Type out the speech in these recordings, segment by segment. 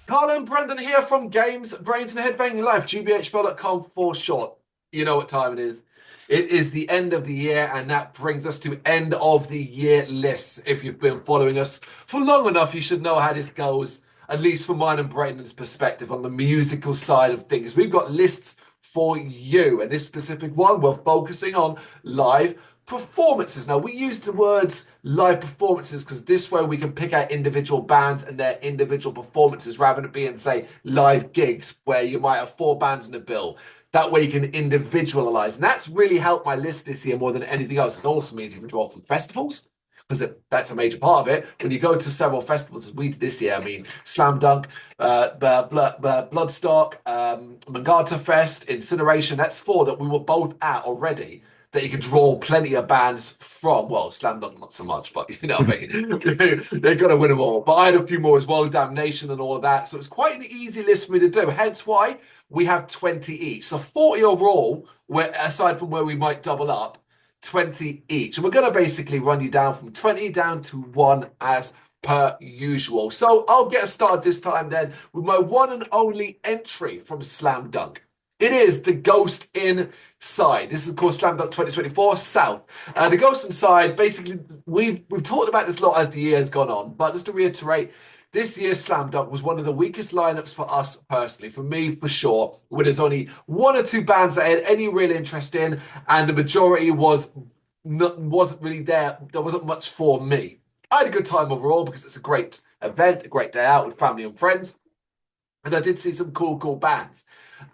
Carl and Brendan here from Games, Brains and Head-Banging Life, gbhbl.com for short. You know what time it is. It is the end of the year, and that brings us to end of the year lists. If you've been following us for long enough, you should know how this goes, at least from mine and Brendan's perspective on the musical side of things. We've got lists for you, and this specific one, we're focusing on live performances. Now, we use the words live performances because this way we can pick out individual bands and their individual performances rather than it being, say, live gigs where you might have four bands in a bill. That way you can individualize. And that's really helped my list this year more than anything else. It also means you can draw from festivals because that's a major part of it. When you go to several festivals, as we did this year, I mean, Slam Dunk, Bloodstock, Mangata Fest, Incineration, that's four that we were both at already that you can draw plenty of bands from. Well, Slam Dunk not so much, but you know what I mean. They're going to win them all. But I had a few more as well, Damnation and all of that. So it's quite an easy list for me to do. Hence why we have 20 each. So 40 overall, where aside from where we might double up, 20 each. And we're going to basically run you down from 20 down to 1 as per usual. So I'll get us started this time then with my one and only entry from Slam Dunk. It is the Ghost Inside. This is, of course, Slam Dunk 2024 South. The Ghost Inside, basically, we've talked about this a lot as the year has gone on, but just to reiterate, this year's Slam Dunk was one of the weakest lineups for us personally, for me for sure, where there's only one or two bands I had any real interest in, and the majority wasn't really there. There wasn't much for me. I had a good time overall because it's a great event, a great day out with family and friends. And I did see some cool bands.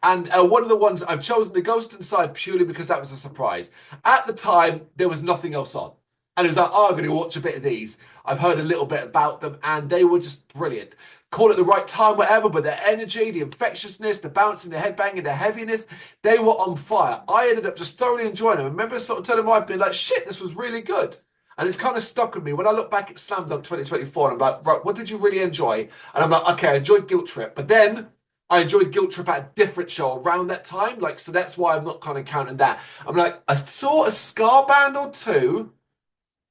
And one of the ones I've chosen, the Ghost Inside, purely because that was a surprise. At the time, there was nothing else on. And it was like, oh, I'm going to watch a bit of these. I've heard a little bit about them, and they were just brilliant. Call it the right time, whatever, but their energy, the infectiousness, the bouncing, the headbanging, the heaviness, they were on fire. I ended up just thoroughly enjoying them. I remember sort of telling my wife, being like, shit, this was really good. And it's kind of stuck with me. When I look back at Slam Dunk 2024, I'm like, right, what did you really enjoy? And I'm like, okay, I enjoyed Guilt Trip. But then I enjoyed Guilt Trip at a different show around that time. Like, so that's why I'm not kind of counting that. I'm like, I saw a ska band or two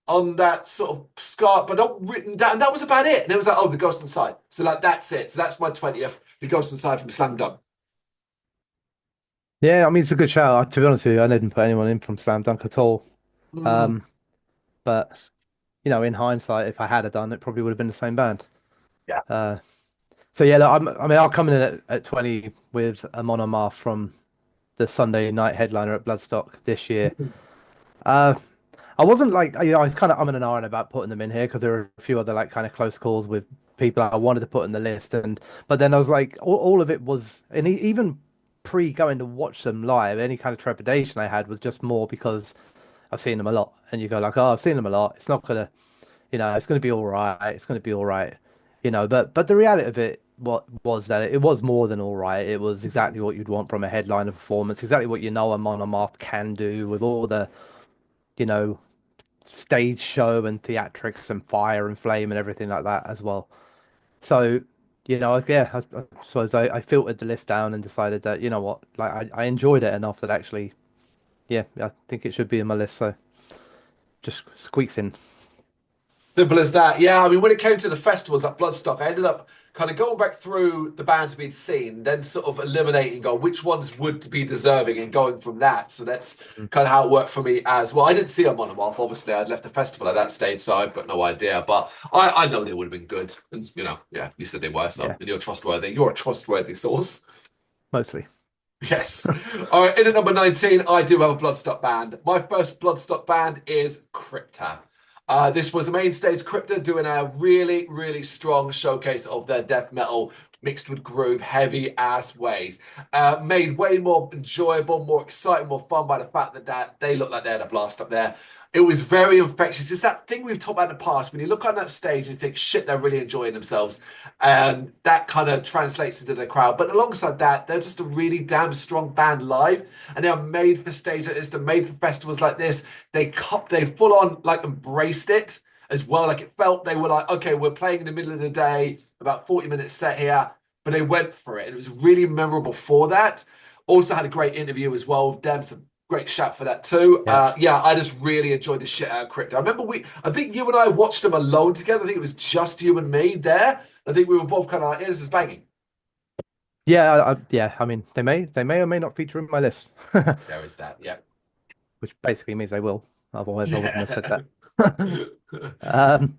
on that sort of ska, but not written down. And that was about it. And it was like, oh, the Ghost Inside. So like, that's it. So that's my 20th, the Ghost Inside from Slam Dunk. Yeah, I mean it's a good shout. To be honest with you, I didn't put anyone in from Slam Dunk at all. Mm. Um, but in hindsight, if I had done, it probably would have been the same band. Yeah. Uh, so yeah, look, I mean, I'll come in at 20 with a monomorph from the Sunday night headliner at Bloodstock this year. Uh, I wasn't like, I was kind of umming and ahhing about putting them in here because there were a few other like kind of close calls with people I wanted to put in the list, but then I was like, all of it was, and even pre going to watch them live, any kind of trepidation I had was just more because I've seen them a lot, and you go like, oh, I've seen them a lot. It's not gonna, it's gonna be all right. It's gonna be all right, But the reality of it, what was that it was more than all right. It was exactly what you'd want from a headliner performance. Exactly what a monomarth can do with all the, you know, stage show and theatrics and fire and flame and everything like that as well. So, yeah, I suppose I filtered the list down and decided that, you know what, like I enjoyed it enough that actually, yeah, I think it should be in my list. So just squeaks in. Simple as that. Yeah, I mean, when it came to the festivals like Bloodstock, I ended up kind of going back through the bands we'd seen, then sort of eliminating, go which ones would be deserving and going from that. So that's Mm. kind of how it worked for me as well. I didn't see them on a month. Obviously, I'd left the festival at that stage, so I've got no idea. But I know they would have been good. And, yeah, you said they were, so Yeah, and you're trustworthy. You're a trustworthy source. mostly. Yes. All right, in at number 19, I do have a Bloodstock band. My first Bloodstock band is Crypta. This was a main stage Crypta doing a really strong showcase of their death metal mixed with groove, heavy ass ways. Made way more enjoyable, more exciting, more fun by the fact that they look like they had a blast up there. It was very infectious. It's that thing we've talked about in the past. When you look on that stage and you think, shit, they're really enjoying themselves. And that kind of translates into the crowd. But alongside that, they're just a really damn strong band live. And they're made for stage like this. They're made for festivals like this. They full on like embraced it as well. Like it felt they were like, okay, we're playing in the middle of the day, about 40 minutes set here. But they went for it. And it was really memorable for that. Also had a great interview as well with them. So great shout for that too. Yeah. Yeah, I just really enjoyed the shit out of Crypto. I remember I think you and I watched them alone together. I think it was just you and me there. I think we were both kind of like, yeah, this is banging. Yeah, yeah. I mean, they may or may not feature in my list, There is that. Yeah. which basically means they will. Otherwise, I wouldn't have said Yeah. that. Um,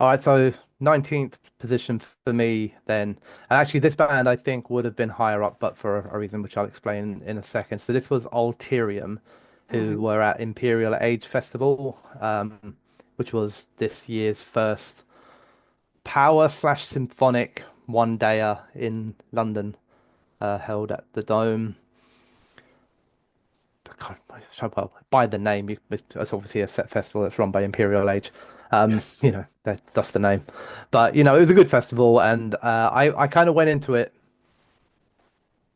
all right, so 19th position for me then. And actually, this band I think would have been higher up, but for a reason which I'll explain in a second. So this was Ulterium, who Mhm. were at Imperial Age Festival, which was this year's first power slash symphonic one dayer in London, held at the Dome. Well, by the name, it's obviously a set festival that's run by Imperial Age. Yes. That's the name. But it was a good festival, and I kind of went into it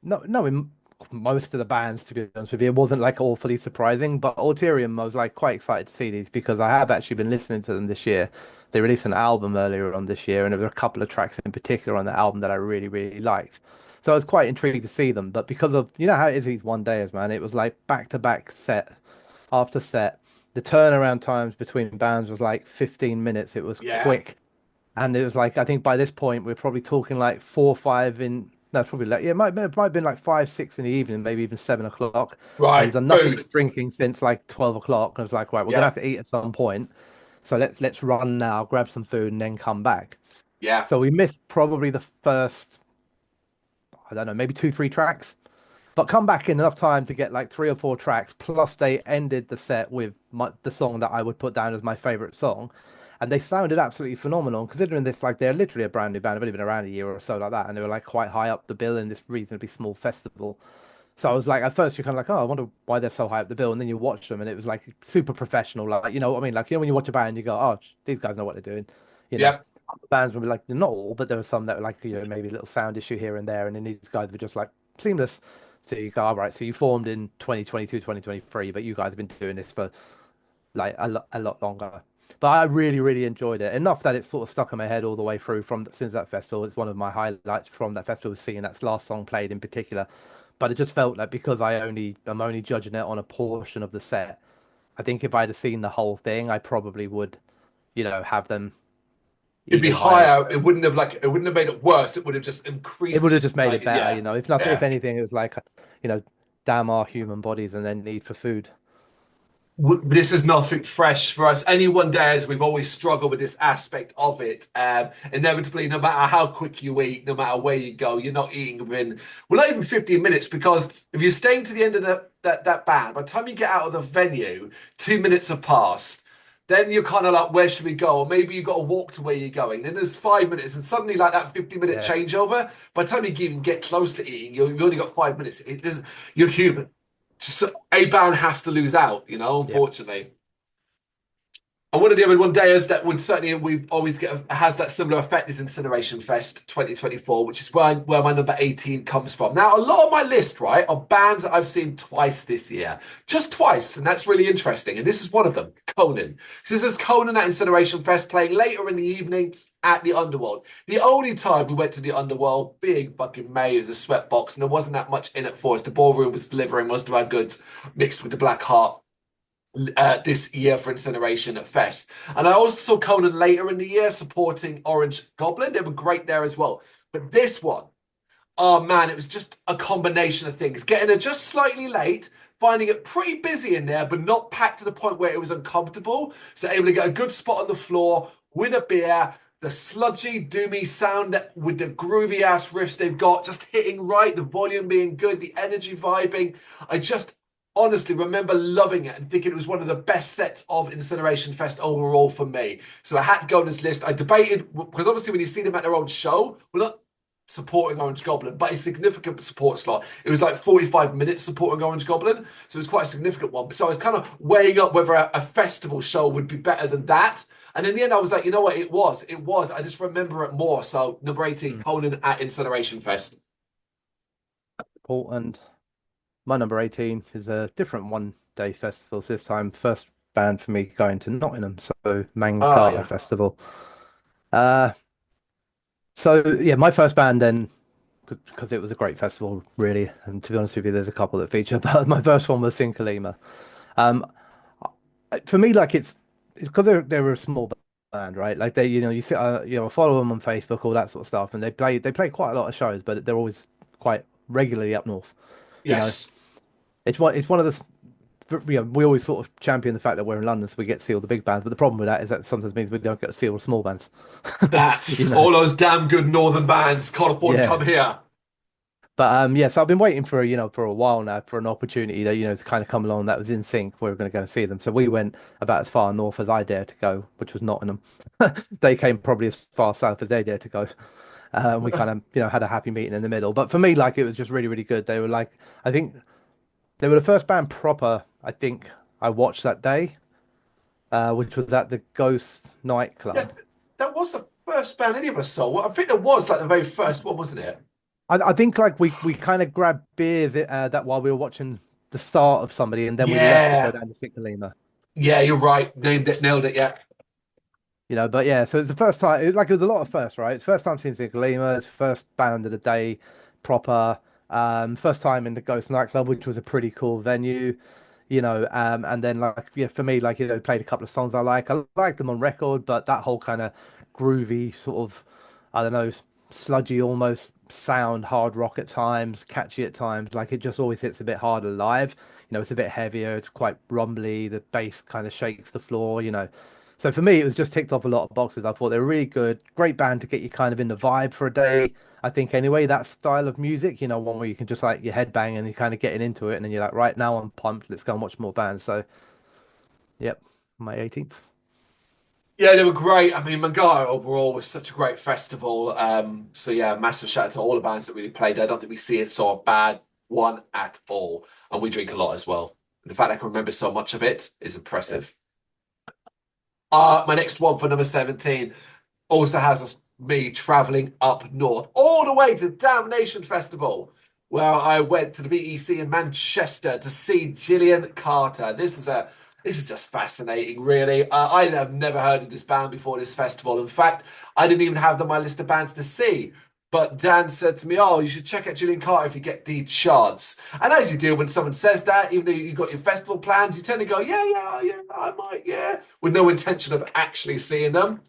not knowing most of the bands, to be honest with you. It wasn't like awfully surprising, but Auterium, I was like quite excited to see these because I have actually been listening to them this year. They released an album earlier on this year, and there were a couple of tracks in particular on the album that I really, really liked. So I was quite intrigued to see them, but because of how it is these one days, man, it was like back to back set after set. The turnaround times between bands was like 15 minutes. It was Yeah. quick. And it was like, I think by this point, we're probably talking like 4 or 5 in, no, probably like, yeah, it might have been like 5, 6 in the evening, maybe even 7 o'clock. And we've Right. done nothing Food. but drinking since like 12 o'clock. And I was like, right, we're gonna Yeah. have to eat at some point. So let's run now, grab some food, and then come back. Yeah. So we missed probably the first, I don't know, maybe 2, 3 tracks, but come back in enough time to get like 3 or 4 tracks. Plus, they ended the set with the song that I would put down as my favorite song, and they sounded absolutely phenomenal. Considering this, like they're literally a brand new band, they've only been around a year or so like that, and they were like quite high up the bill in this reasonably small festival. So I was like, at first you're kind of like, oh, I wonder why they're so high up the bill, and then you watch them, and it was like super professional. Like, you know what I mean? Like, when you watch a band, you go, oh, these guys know what they're doing. You know, Yeah. other bands would be like, not all, but there were some that were like, maybe a little sound issue here and there, and then these guys were just like seamless. So you go, all right, so you formed in 2022, 2023, but you guys have been doing this for like a lot longer. But I really, really enjoyed it enough that it's sort of stuck in my head all the way through from since that festival. It's one of my highlights from that festival was seeing that last song played in particular. But it just felt like because I'm only judging it on a portion of the set. I think if I'd have seen the whole thing, I probably would, have them It'd be even higher. higher. It wouldn't have made it worse. It would have just It increased would have its just made it like better, yeah. If nothing, if Yeah. anything, it was like, you know, damn our human bodies and then need for food. This is nothing fresh for us. Any one day, as we've always struggled with this aspect of it. Inevitably, no matter how quick you eat, no matter where you go, you're not eating within, well, not even 15 minutes, because if you're staying to the end of that band, by the time you get out of the venue, 2 minutes have passed. Then you're kind of like, where should we go? Or maybe you've got to walk to where you're going. Then there's 5 minutes, and suddenly, like that 50-minute Yeah. changeover, by the time you even get close to eating, you've only got 5 minutes. You're human. Just a band has to lose out, Yeah. unfortunately. And one of the other one days that would certainly we always get has that similar effect is Incineration Fest 2024, which is where my number 18 comes from. Now, a lot of my list, right, are bands that I've seen twice this year, just twice, and that's really interesting. And this is one of them, Conan. So this is Conan at Incineration Fest playing later in the evening at the Underworld. The only time we went to the Underworld, being fucking May, as a sweatbox, and there wasn't that much in it for us. The ballroom was delivering most of our goods mixed with the Black Heart this year for Incineration at Fest. And I also saw Conan later in the year supporting Orange Goblin. They were great there as well. But this one, oh man, it was just a combination of things. Getting there just slightly late, finding it pretty busy in there, but not packed to the point where it was uncomfortable. So able to get a good spot on the floor with a beer. The sludgy, doomy sound with the groovy ass riffs they've got, just hitting right, the volume being good, the energy vibing. I just honestly remember loving it and thinking it was one of the best sets of Incineration Fest overall for me. So I had to go on this list. I debated because obviously when you see them at their own show, we're not supporting Orange Goblin, but a significant support slot. It was like 45 minutes supporting Orange Goblin, so it was quite a significant one. So I was kind of weighing up whether a festival show would be better than that. And in the end, I was like, you know what? It was. It was. I just remember it more. So number 18, Mm. Conan at Incineration Fest. Cool. And my number 18 is a different one day festival. So this time, first band for me going to Nottingham. So Oh, Mangata yeah. Festival. Uh, so yeah, my first band then, because it was a great festival, really. And to be honest with you, there's a couple that feature, but my first one was Sinkalima. Um, for me, like it's because they're a small band, right? Like you see, I follow them on Facebook, all that sort of stuff, and they play quite a lot of shows, but they're always quite regularly up north. You know, Yes. it's one of the we always sort of champion the fact that we're in London, so we get to see all the big bands. But the problem with that is that sometimes means we don't get to see all the small bands. That You know, all those damn good northern bands can't afford to yeah. come here. But yeah, so I've been waiting for for a while now for an opportunity that to kind of come along that was in sync. We were going to go and see them, so we went about as far north as I dared to go, which was Nottingham. They came probably as far south as they dared to go. And we kind of had a happy meeting in the middle. But for me, like it was just really really good. They were like I think they were the first band proper I think I watched that day, which was at the Ghost Yeah, nightclub. that was the first band any of us saw. Well, I think it was like the very first one, wasn't it? I think like we kind of grabbed beers that while we were watching the start of somebody, and then we left to go Yeah. down to St. Galima. Yeah, you're right. Named it, nailed it. Yeah. But yeah, so it's the first time. It was a lot of first, right? It's first time seeing St. Galima. It's first band of the day, proper. First time in the Ghost nightclub, which was a pretty cool venue. And then like for me, like played a couple of songs I like. I like them on record, but that whole kind of groovy sort of, I don't know, sludgy almost sound, hard rock at times, catchy at times. Like it just always hits a bit harder live. It's a bit heavier. It's quite rumbly. The bass kind of shakes the floor. So for me, it was just ticked off a lot of boxes. I thought they were really good, great band to get you kind of in the vibe for a day. I think anyway, that style of music, one where you can just like your head bang and you're kind of getting into it, and then you're like, right now I'm pumped. Let's go and watch more bands. So, yep, May 18th. Yeah, they were great. I mean, Mangara overall was such a great festival. So yeah, massive shout out to all the bands that really played. I don't think we see it saw a bad one at all. And we drink a lot as well. The fact I can remember so much of it is Yeah. impressive. My next one for number 17 also has me traveling up north, all the way to Damnation Festival, where I went to the BEC in Manchester to see Gillian Carter. This is just fascinating, really. I have never heard of this band before this festival. In fact, I didn't even have them on my list of bands to see. But Dan said to me, "Oh, you should check out Gillian Carter if you get the chance." And as you do when someone says that, even though you've got your festival plans, you tend to go, "Yeah, yeah, yeah, I might, yeah," with no intention of actually seeing them.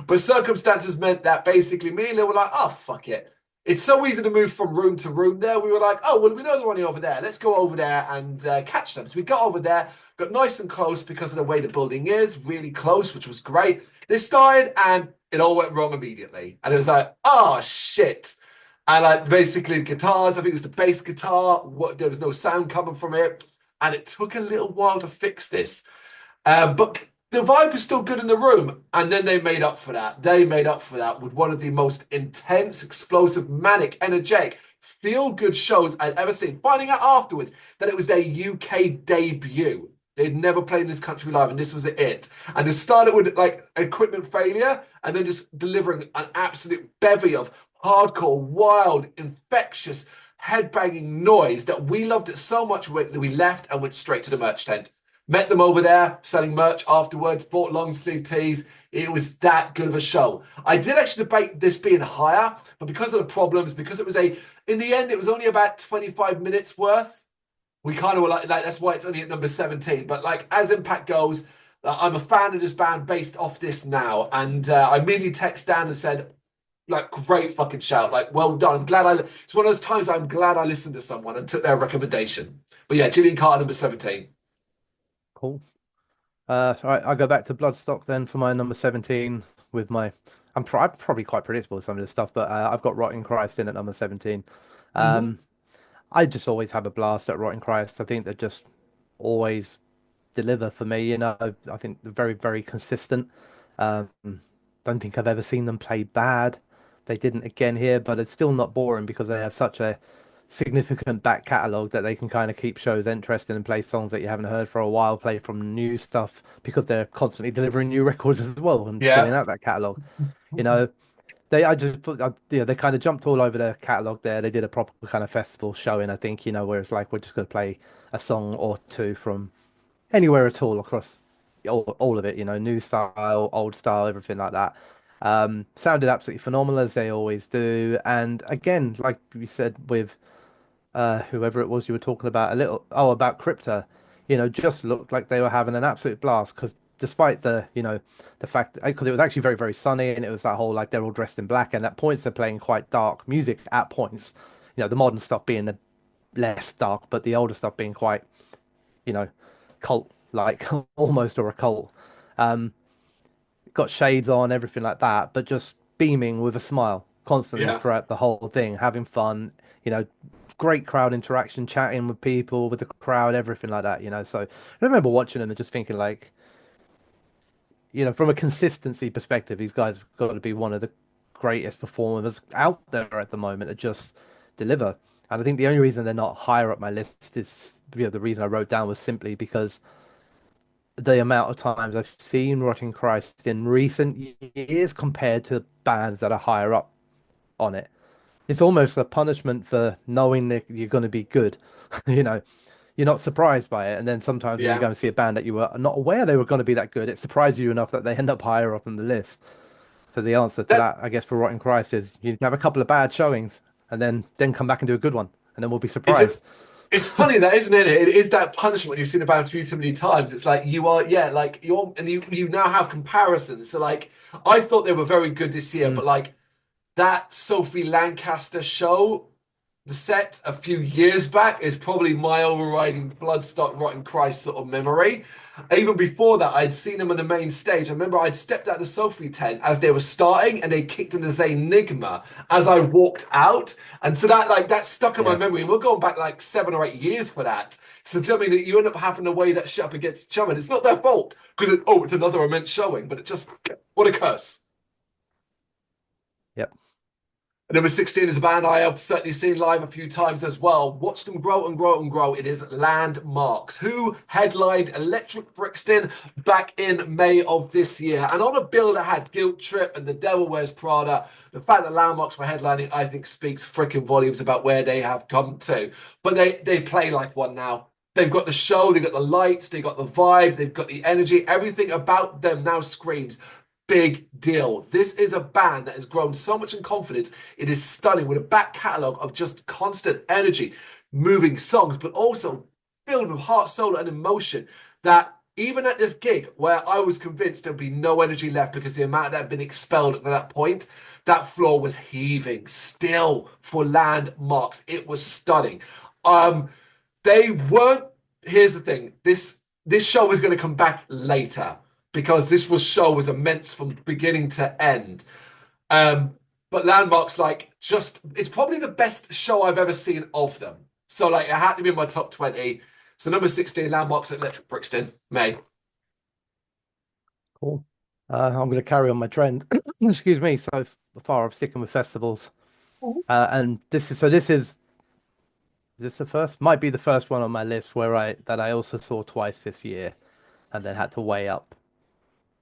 But circumstances meant that basically me and Lil were like, "Oh, fuck it." It's so easy to move from room to room there. We were like, "Oh, well, we know they're only over there. Let's go over there and catch them." So we got over there, got nice and close because of the way the building is, really close, which was great. They started and it all went wrong immediately. And it was like, "Oh, shit." And like basically guitars, I think it was the bass guitar, there was no sound coming from it. And it took a little while to fix this. But the vibe was still good in the room. And then they made up for that. They made up for that with one of the most intense, explosive, manic, energetic, feel good shows I'd ever seen. Finding out afterwards that it was their UK debut. They'd never played in this country live, and this was it. And they started with like equipment failure and then just delivering an absolute bevy of hardcore, wild, infectious, headbanging noise that we loved it so much we left and went straight to the merch tent. Met them over there selling merch afterwards, bought long sleeve tees. It was that good of a show. I did actually debate this being higher, but because of the problems, because in the end, it was only about 25 minutes worth. We kind of were like that's why it's only at number 17. But like as Impact goes, I'm a fan of this band based off this now. And I immediately text Dan and said, like, great fucking shout. Like, well done. It's one of those times I'm glad I listened to someone and took their recommendation. But yeah, Gillian Carter, number 17. Cool. All right, I'll go back to Bloodstock then for my number 17 with my. I'm probably quite predictable with some of this stuff, but I've got Rotting Christ in at number 17. Mm-hmm. Um, I just always have a blast at Rotting Christ. I think they're just always deliver for me. I think they're very, very consistent. Um, don't think I've ever seen them play bad. They didn't again here, but it's still not boring because they have such a significant back catalogue that they can kind of keep shows interesting and play songs that you haven't heard for a while, play from new stuff because they're constantly delivering new records as well and filling Yeah. out that catalogue. You know, I just put, they kind of jumped all over the catalogue there. They did a proper kind of festival showing, I think, where it's like we're just going to play a song or two from anywhere at all across all of it, new style, old style, everything like that. Sounded absolutely phenomenal as they always do. And again, like we said with whoever it was you were talking about about Crypta, just looked like they were having an absolute blast because despite the fact because it was actually very, very sunny and it was that whole like they're all dressed in black and at points they're playing quite dark music at points. the modern stuff being the less dark, but the older stuff being quite, you know, cult like almost, or a cult. Um, got shades on, everything like that, but just beaming with a smile constantly Yeah. throughout the whole thing, having fun, you know, great crowd interaction, chatting with people, with the crowd, everything like that. So I remember watching them and just thinking like, from a consistency perspective, these guys have got to be one of the greatest performers out there at the moment to just deliver. And I think the only reason they're not higher up my list is, the reason I wrote down was simply because the amount of times I've seen Rotting Christ in recent years compared to bands that are higher up on it. It's almost a punishment for knowing that you're going to be good. You know, you're not surprised by it. And then sometimes when you Yeah. go and see a band that you were not aware they were going to be that good, it surprises you enough that they end up higher up on the list. So the answer to That that, I guess, for Rotting Christ is you have a couple of bad showings and then come back and do a good one. And then we'll be it's a surprised. it's funny that, isn't it? It is that punishment you've seen about a few too many times. It's like you are, yeah, like you're, and you now have comparisons. So like, I thought they were very good this year, Mm, but like that Sophie Lancaster show, the set a few years back, is probably my overriding Bloodstock Rotten Christ sort of memory. Even before that, I'd seen them on the main stage. I remember I'd stepped out the Sophie tent as they were starting, and they kicked into Enigma as I walked out, and so that stuck in my yeah. memory. And we're going back like 7 or 8 years for that. So tell me that you end up having to weigh that shit up against each other. It's not their fault because it's another immense showing, but it just what a curse. Yep. Number 16 is a band I have certainly seen live a few times as well. Watched them grow and grow and grow. It is Landmarks, who headlined Electric Brixton back in May of this year. And on a bill that had Guilt Trip and The Devil Wears Prada, the fact that Landmarks were headlining, I think, speaks freaking volumes about where they have come to. But they play like one now. They've got the show, they've got the lights, they've got the vibe, they've got the energy. Everything about them now screams big deal. This is a band that has grown so much in confidence. It is stunning with a back catalogue of just constant energy, moving songs, but also filled with heart, soul, and emotion. That even at this gig, where I was convinced there'd be no energy left because the amount that had been expelled at that point, that floor was heaving still for Landmarks. It was stunning. Um, they weren't. Here's the thing. This show is going to come back later because show was immense from beginning to end. Um, but Landmarks, like, just it's probably the best show I've ever seen of them. So like, it had to be in my top 20. So number 16, Landmarks at Electric Brixton, May. Cool. I'm going to carry on my trend. Excuse me. So far, I'm sticking with festivals. And this the first? Might be the first one on my list where I also saw twice this year, and then had to weigh up,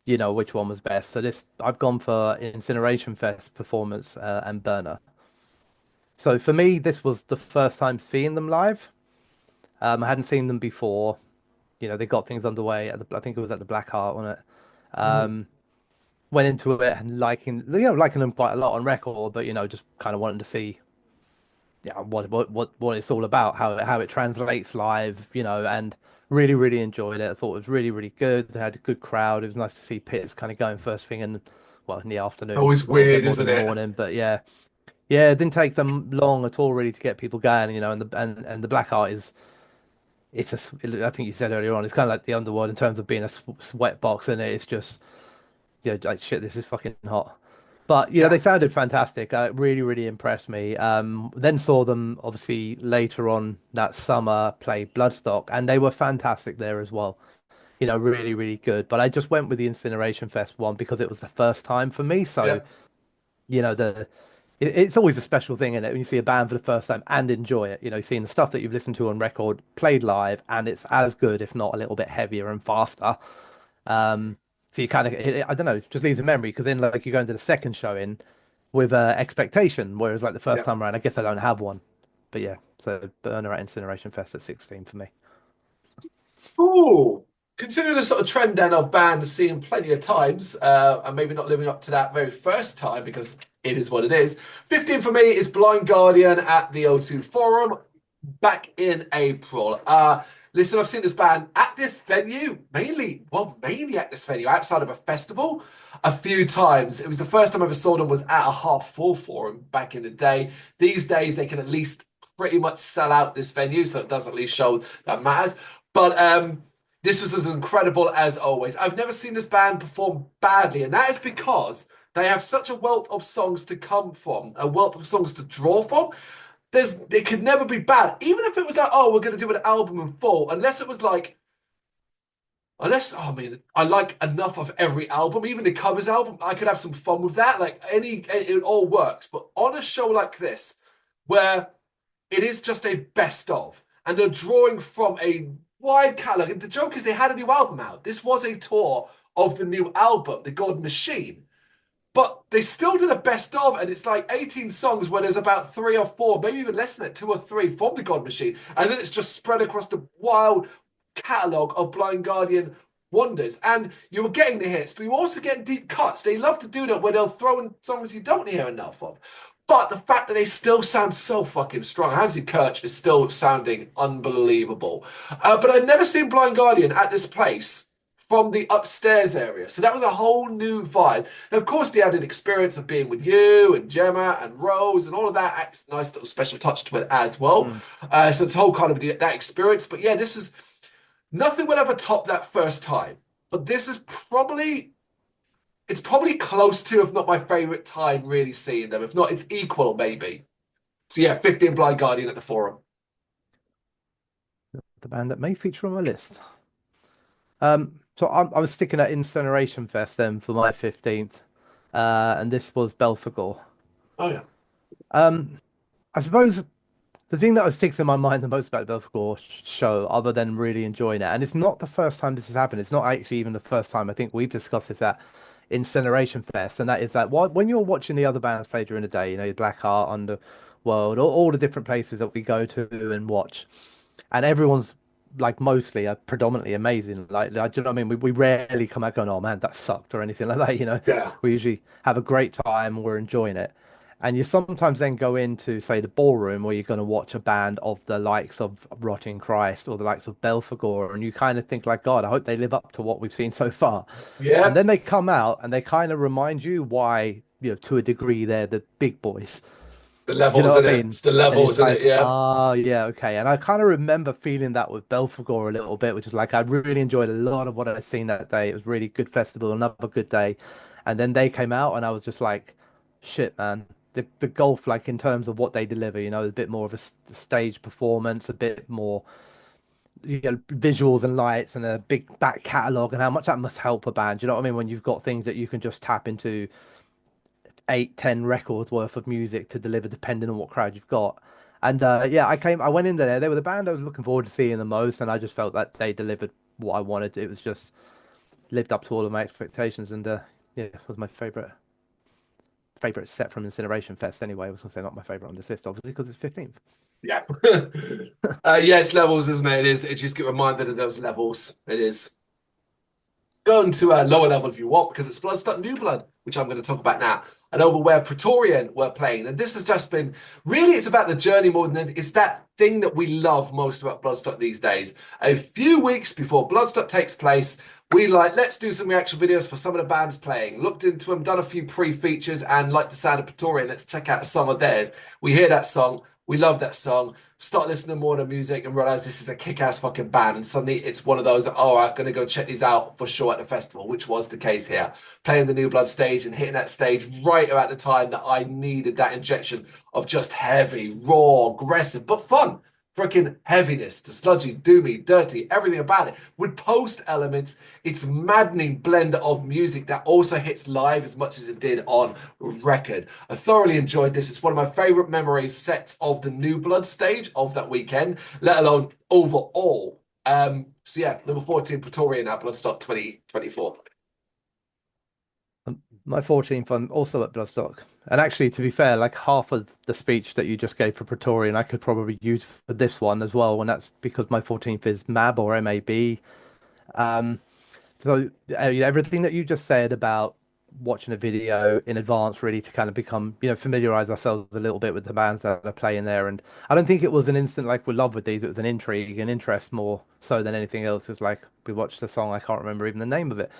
which one was best. So I've gone for Incineration Fest performance and Burner. So for me, this was the first time seeing them live. I hadn't seen them before. They got things underway I think it was at the Black Heart on it. Mhm. Went into it and liking them quite a lot on record, but just kind of wanting to see, yeah, what it's all about, how it translates live, and really really enjoyed it. I thought it was really really good. They had a good crowd. It was nice to see Pits kind of going first thing in the afternoon, Always or a bit weird, more than isn't the it? morning. But yeah, it didn't take them long at all really to get people going. And the Black Art I think you said earlier on, it's kind of like the underworld in terms of being a sweat box, and it's just, like shit, this is fucking hot. But Yeah, they sounded fantastic. It really, really impressed me. Then saw them obviously later on that summer play Bloodstock, and they were fantastic there as well. Really, really good. But I just went with the Incineration Fest one because it was the first time for me. So, yeah, the it's always a special thing in it when you see a band for the first time and enjoy it. Seeing the stuff that you've listened to on record played live, and it's as good, if not a little bit heavier and faster. Um, so you kind of, I don't know, it just leaves a memory because then like you go into the second showing with expectation, whereas like the first yeah. time around, I guess I don't have one. But yeah, so Burner at Incineration Fest at 16 for me. Cool. Continuing the sort of trend then of bands seen plenty of times, and maybe not living up to that very first time because it is what it is. 15 for me is Blind Guardian at the O2 Forum back in April. Listen, I've seen this band at this venue, mainly at this venue, outside of a festival, a few times. It was the first time I ever saw them was at a half full forum back in the day. These days, they can at least pretty much sell out this venue, so it does at least show that matters. But this was as incredible as always. I've never seen this band perform badly, and that is because they have such a wealth of songs to come from, a wealth of songs to draw from. It could never be bad. Even if it was like, oh, we're going to do an album in full, unless it was like, oh, I mean, I like enough of every album, even the covers album, I could have some fun with that. Like it all works. But on a show like this, where it is just a best of, and they're drawing from a wide catalog, and the joke is they had a new album out. This was a tour of the new album, The God Machine. But they still did a best of, and it's like 18 songs where there's about three or four, maybe even less than that, two or three from the God Machine. And then it's just spread across the wild catalogue of Blind Guardian wonders. And you were getting the hits, but you were also getting deep cuts. They love to do that where they'll throw in songs you don't hear enough of. But the fact that they still sound so fucking strong. Hansi Kirch is still sounding unbelievable. But I'd never seen Blind Guardian at this place from the upstairs area. So that was a whole new vibe. And of course, the added experience of being with you and Gemma and Rose and all of that adds a nice little special touch to it as well. So it's a whole kind of that experience. But yeah, this is nothing will ever top that first time. But this is it's probably close to, if not my favorite time really seeing them. If not, it's equal maybe. So yeah, 15 Blind Guardian at the Forum. The band that may feature on my list. So I was sticking at Incineration Fest then for my 15th, and this was Belphegor. Oh yeah. I suppose the thing that sticks in my mind the most about the Belphegor show, other than really enjoying it, and it's not the first time this has happened. It's not actually even the first time. I think we've discussed this at Incineration Fest, and that is that when you're watching the other bands play during the day, you know, Black Heart, Underworld, all the different places that we go to and watch, and everyone's like mostly predominantly amazing. Like, do you know what I mean? We rarely come out going, "Oh man, that sucked" or anything like that. You know, Yeah. we usually have a great time. We're enjoying it, and you sometimes then go into say the ballroom where you're going to watch a band of the likes of Rotting Christ or the likes of Belphegor, and you kind of think like, God, I hope they live up to what we've seen so far. And Yeah. then they come out and they kind of remind you why, you know, to a degree they're the big boys. The Do you know levels what in I it. mean? It's the And levels it's in it, like, yeah. oh, yeah, okay. And I kind of remember feeling that with Belphegor a little bit, which is like I really enjoyed a lot of what I'd seen that day. It was really good festival, another good day. And then they came out, and I was just like, shit, man. The golf, like in terms of what they deliver, you know, a bit more of a stage performance, a bit more, you know, visuals and lights, and a big back catalogue, and how much that must help a band. You know what I mean? When you've got things that you can just tap into 8, 10 records worth of music to deliver depending on what crowd you've got. And yeah, I went in there. They were the band I was looking forward to seeing the most, and I just felt that they delivered what I wanted. It was just lived up to all of my expectations, and yeah, it was my favorite set from Incineration Fest. Anyway, I was gonna say not my favorite on this list, obviously, because it's 15th. Yeah. Yeah, it's levels, isn't it? It is. It just get reminded of those levels. It is. Go into a lower level if you want, because it's Bloodstock New Blood, which I'm going to talk about now, and over where Praetorian were playing. And this has just been really, it's about the journey more than it's that thing that we love most about Bloodstock these days. A few weeks before Bloodstock takes place, we let's do some reaction videos for some of the bands playing. Looked into them, done a few pre-features, and like the sound of Praetorian, let's check out some of theirs. We hear that song. We love that song. Start listening more to music and realize this is a kick-ass fucking band. And suddenly it's one of those, all right, going to go check these out for sure at the festival, which was the case here. Playing the New Blood stage and hitting that stage right about the time that I needed that injection of just heavy, raw, aggressive, but fun. Freaking heaviness, the sludgy, doomy, dirty, everything about it. With post elements, it's maddening blend of music that also hits live as much as it did on record. I thoroughly enjoyed this. It's one of my favorite memories sets of the New Blood stage of that weekend, let alone overall. So yeah, number 14, Praetorian at Bloodstock 2024. My 14th, I'm also at Bloodstock. And actually, to be fair, like half of the speech that you just gave for Praetorian, I could probably use for this one as well. And that's because my 14th is MAB or MAB. So everything that you just said about watching a video in advance really to kind of become, familiarize ourselves a little bit with the bands that are playing there. And I don't think it was an instant like we're in love with these. It was an intrigue and interest more so than anything else. It's like we watched a song, I can't remember even the name of it,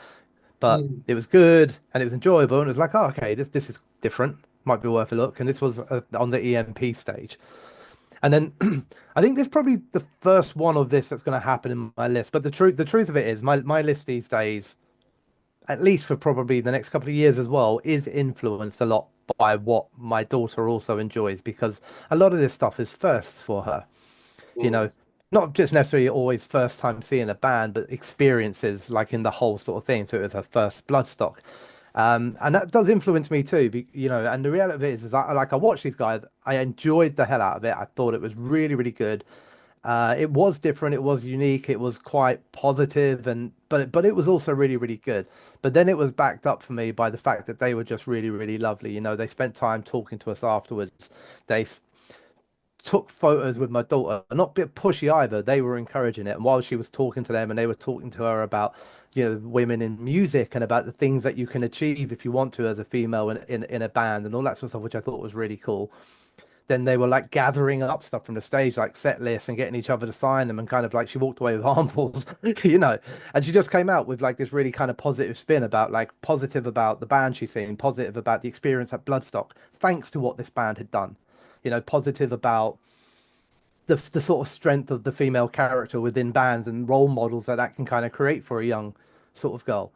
but Mm. it was good and it was enjoyable. And it was like, oh, okay, this is different. Might be worth a look. And this was on the EMP stage. And then I think this is probably the first one of this that's going to happen in my list. But the truth of it is, my list these days, at least for probably the next couple of years as well, is influenced a lot by what my daughter also enjoys because a lot of this stuff is firsts for her. You Mm. know, not just necessarily always first time seeing a band, but experiences like in the whole sort of thing. So it was her first Bloodstock. And that does influence me too, and the reality of it is I watched these guys, I enjoyed the hell out of it. I thought it was really, really good. It was different, it was unique, it was quite positive, and but it was also really, really good. But then it was backed up for me by the fact that they were just really, really lovely. They spent time talking to us afterwards. They took photos with my daughter, not a bit pushy either. They were encouraging it. And while she was talking to them and they were talking to her about, women in music and about the things that you can achieve if you want to as a female in a band and all that sort of stuff, which I thought was really cool. Then they were like gathering up stuff from the stage, like set lists and getting each other to sign them. And kind of like she walked away with armfuls, and she just came out with like this really kind of positive spin about like positive about the band she's seen, positive about the experience at Bloodstock, thanks to what this band had done. Positive about the sort of strength of the female character within bands and role models that can kind of create for a young sort of girl.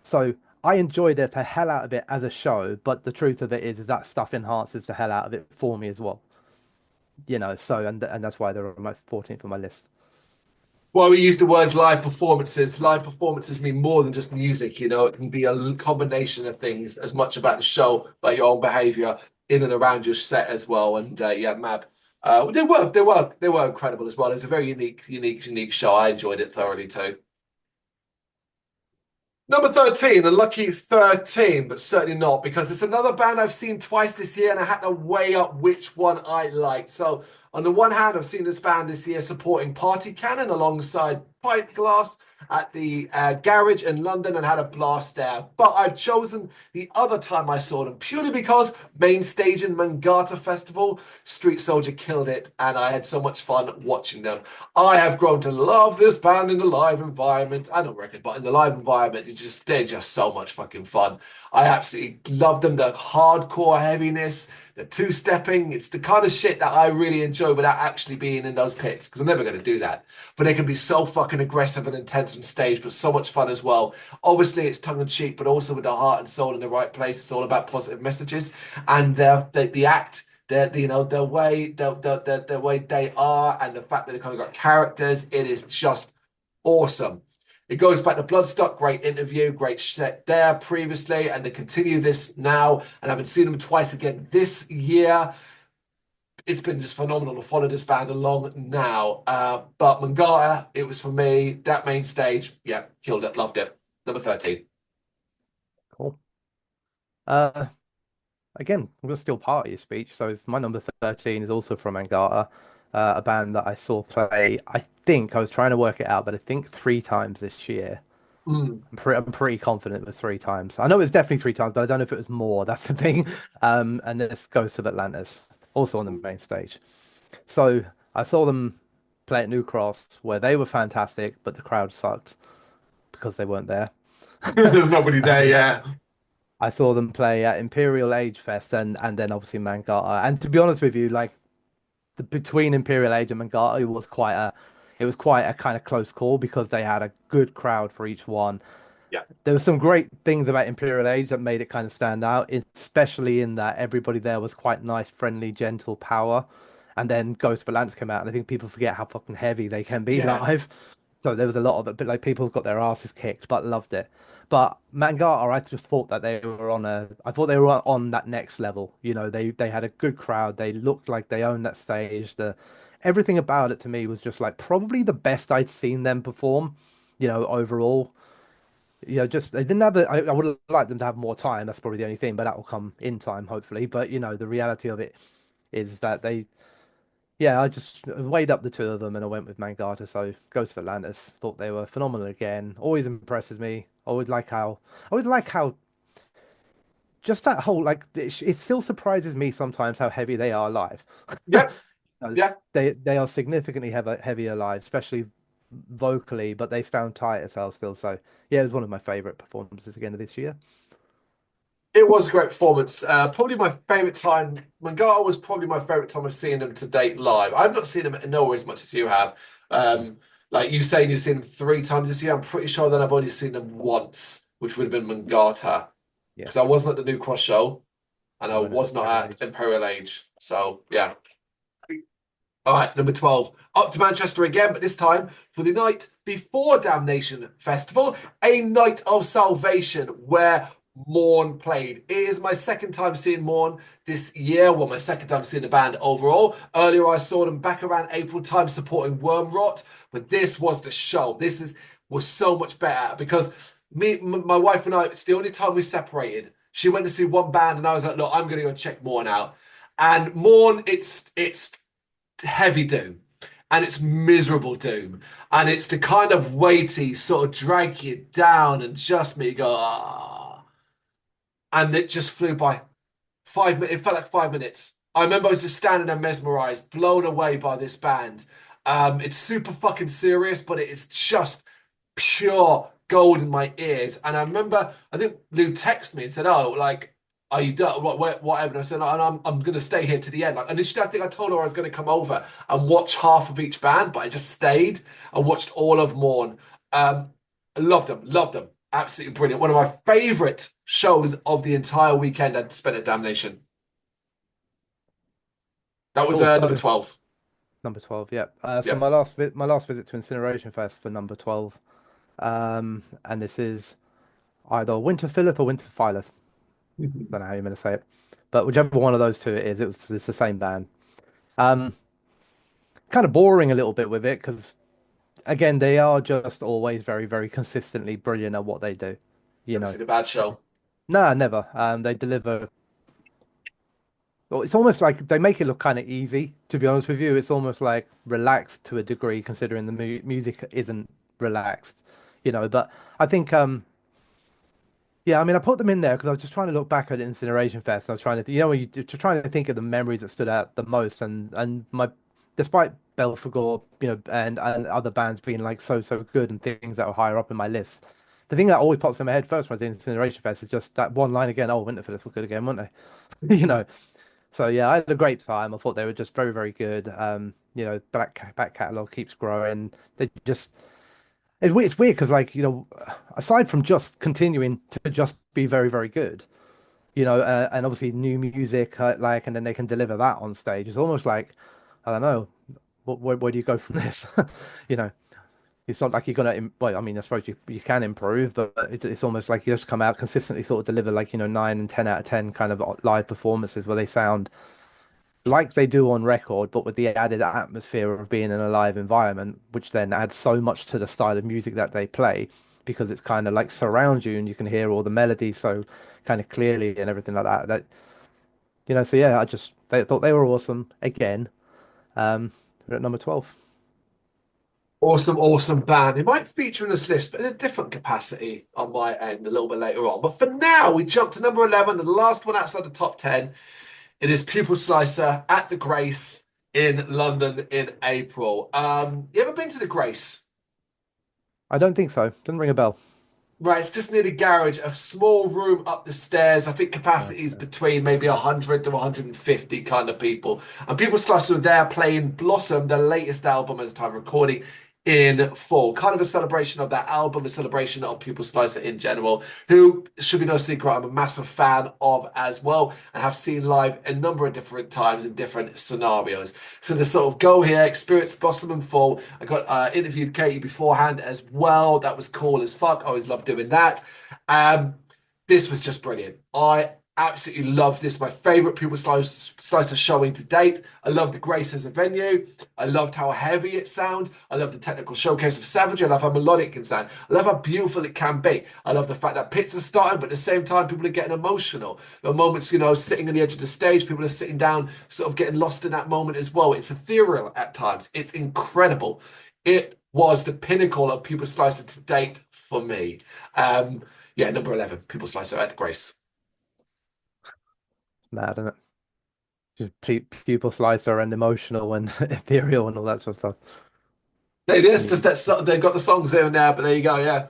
So I enjoyed it the hell out of it as a show, but the truth of it is that stuff enhances the hell out of it for me as well. So and that's why they're on my 14th on my list. Well, we use the words live performances. Live performances mean more than just music, it can be a combination of things, as much about the show, like your own behavior in and around your set as well. And yeah, Mab, they were incredible as well. It was a very unique show. I enjoyed it thoroughly too. Number 13, a lucky 13, but certainly not because it's another band I've seen twice this year and I had to weigh up which one I liked. So, on the one hand, I've seen this band this year supporting Party Cannon alongside Pint Glass at the garage in London and had a blast there. But I've chosen the other time I saw them purely because main stage in Mangata Festival, Street Soldier killed it and I had so much fun watching them. I have grown to love this band in the live environment. I don't reckon, but in the live environment, they're just so much fucking fun. I absolutely love them. The hardcore heaviness, the two-stepping. It's the kind of shit that I really enjoy without actually being in those pits, because I'm never going to do that. But they can be so fucking aggressive and intense on stage, but so much fun as well. Obviously, it's tongue-in-cheek, but also with the heart and soul in the right place. It's all about positive messages. And the act the way they are and the fact that they kind of got characters, it is just awesome. It goes back to Bloodstock, great interview, great set there previously, and to continue this now, and I haven't seen them twice again this year. It's been just phenomenal to follow this band along now. But Mangata, it was for me, that main stage, yeah, killed it, loved it. Number 13. Cool. Uh, Again, I'm gonna steal part of your speech. So my number 13 is also from Angata, a band that I saw play. I think I was trying to work it out, but I think three times this year. Mm. I'm pretty confident it was three times. I know it was definitely three times, but I don't know if it was more. That's the thing. And this Ghost of Atlantis, also on the main stage. So I saw them play at New Cross, where they were fantastic, but the crowd sucked because they weren't there. There's nobody there, yeah. I saw them play at Imperial Age Fest and then obviously Mangata. And to be honest with you, like between Imperial Age and Mangata, it was quite a kind of close call because they had a good crowd for each one. Yeah. There were some great things about Imperial Age that made it kind of stand out, especially in that everybody there was quite nice, friendly, gentle power. And then Ghost of Lance came out, and I think people forget how fucking heavy they can be Yeah. live. So there was a lot of it, but like people got their asses kicked, but loved it. But Mangata, I just thought that I thought they were on that next level. They had a good crowd. They looked like they owned that stage. Everything about it to me was just like probably the best I'd seen them perform. Overall, just they didn't have I would have liked them to have more time. That's probably the only thing, but that will come in time, hopefully. But the reality of it is that yeah, I just weighed up the two of them and I went with Mangata. So Ghost of Atlantis, thought they were phenomenal again. Always impresses me. I would like how just that whole like it still surprises me sometimes how heavy they are live. Yeah, Uh, yeah. they are significantly heavier live, especially vocally, but they sound tight as hell still. So yeah, it was one of my favorite performances again of this year. It was a great performance. Probably my favorite time. Mangata was probably my favorite time of seeing them to date live. I've not seen them nowhere as much as you have. Mm. Like you saying you've seen them 3 times this year. I'm pretty sure that I've only seen them once, which would have been Mangata, Yeah, because I wasn't at the New Cross show and I I went at was not Imperial at Age. Imperial Age. So yeah. All right, number 12. Up to Manchester again, but this time for the night before Damnation Festival, a night of salvation where Morn played. It is my second time seeing Morn this year. Well, my second time seeing the band overall. Earlier, I saw them back around April time supporting Wormrot, but this was the show. Was so much better because my wife and I, it's the only time we separated. She went to see one band, and I was like, "Look, I'm going to go check Morn out." And Morn, it's heavy doom and it's miserable doom and it's the kind of weighty sort of drag you down and just me go ah, and it just flew by 5 minutes. It felt like 5 minutes. I remember I was just standing there mesmerized, blown away by this band. It's super fucking serious, but it is just pure gold in my ears. And I remember, I think Lou texted me and said, "Oh, like, are you done? Whatever." And I said, "And I'm going to stay here to the end." Like, initially, I think I told her I was going to come over and watch half of each band, but I just stayed and watched all of Morn. I loved them, loved them. Absolutely brilliant. One of my favorite shows of the entire weekend I'd spent at Damnation. That was Cool. number So 12. number 12, yeah. So Yep. my last visit to Incineration Fest for number 12. And this is either Winterfilleth or Winterfileth. Don't know how you're going to say it, but whichever one of those two it is, it's the same band. Um, Kind of boring a little bit with it because again, they are just always very, very consistently brilliant at what they do. You Never know, seen a bad show. no, never. They deliver. Well, it's almost like they make it look kind of easy. To be honest with you, it's almost like relaxed to a degree, considering the music isn't relaxed. But I think yeah, I mean, I put them in there because I was just trying to look back at Incineration Fest. And I was trying to, when you're trying to think of the memories that stood out the most, and despite Belphegor, and other bands being like so good and things that were higher up in my list, the thing that always pops in my head first when I was Incineration Fest is just that one line again. Oh, Winterfell were good again, weren't they? you know. So yeah, I had a great time. I thought they were just very very good. Back catalog keeps growing. They just it's weird because aside from just continuing to just be very very good, and obviously new music, and then they can deliver that on stage. It's almost like I don't know, where do you go from this? you know, it's not like you're gonna. Well, I mean, I suppose you can improve, but it's almost like you just come out consistently, sort of deliver like 9 and 10 out of 10 kind of live performances where they sound like they do on record, but with the added atmosphere of being in a live environment, which then adds so much to the style of music that they play because it's kind of like surrounds you and you can hear all the melodies so kind of clearly and everything like that. So yeah, they thought they were awesome again. We're at number 12. Awesome, awesome band. It might feature in this list, but in a different capacity on my end a little bit later on. But for now, we jump to number 11, and the last one outside the top 10. It is Pupil Slicer at the Grace in London in April. You ever been to the Grace? I don't think so. Doesn't ring a bell. Right, it's just near the garage, a small room up the stairs. I think capacity is Okay. between maybe 100 to 150 kind of people. And People Slice were there playing Blossom, their latest album at the time of recording, in full. Kind of a celebration of that album, a celebration of People Slicer in general, who should be no secret I'm a massive fan of as well, and have seen live a number of different times in different scenarios. So to sort of go here, experience Blossom in full. I got interviewed Katie beforehand as well. That was cool as fuck. I always love doing that. Um, this was just brilliant. I absolutely love this. My favorite People Slicer showing to date. I love the Grace as a venue. I loved how heavy it sounds. I love the technical showcase of Savagery. I love how melodic it can sound. I love how beautiful it can be. I love the fact that pits are starting, but at the same time, people are getting emotional. There are moments, sitting on the edge of the stage, people are sitting down, sort of getting lost in that moment as well. It's ethereal at times. It's incredible. It was the pinnacle of People Slicer to date for me. Yeah, number 11, People Slicer at Grace. Mad, isn't it? Just pupil slicer and emotional and ethereal and all that sort of stuff. It is Yeah. just that they've got the songs here and there, but there you go. Yeah.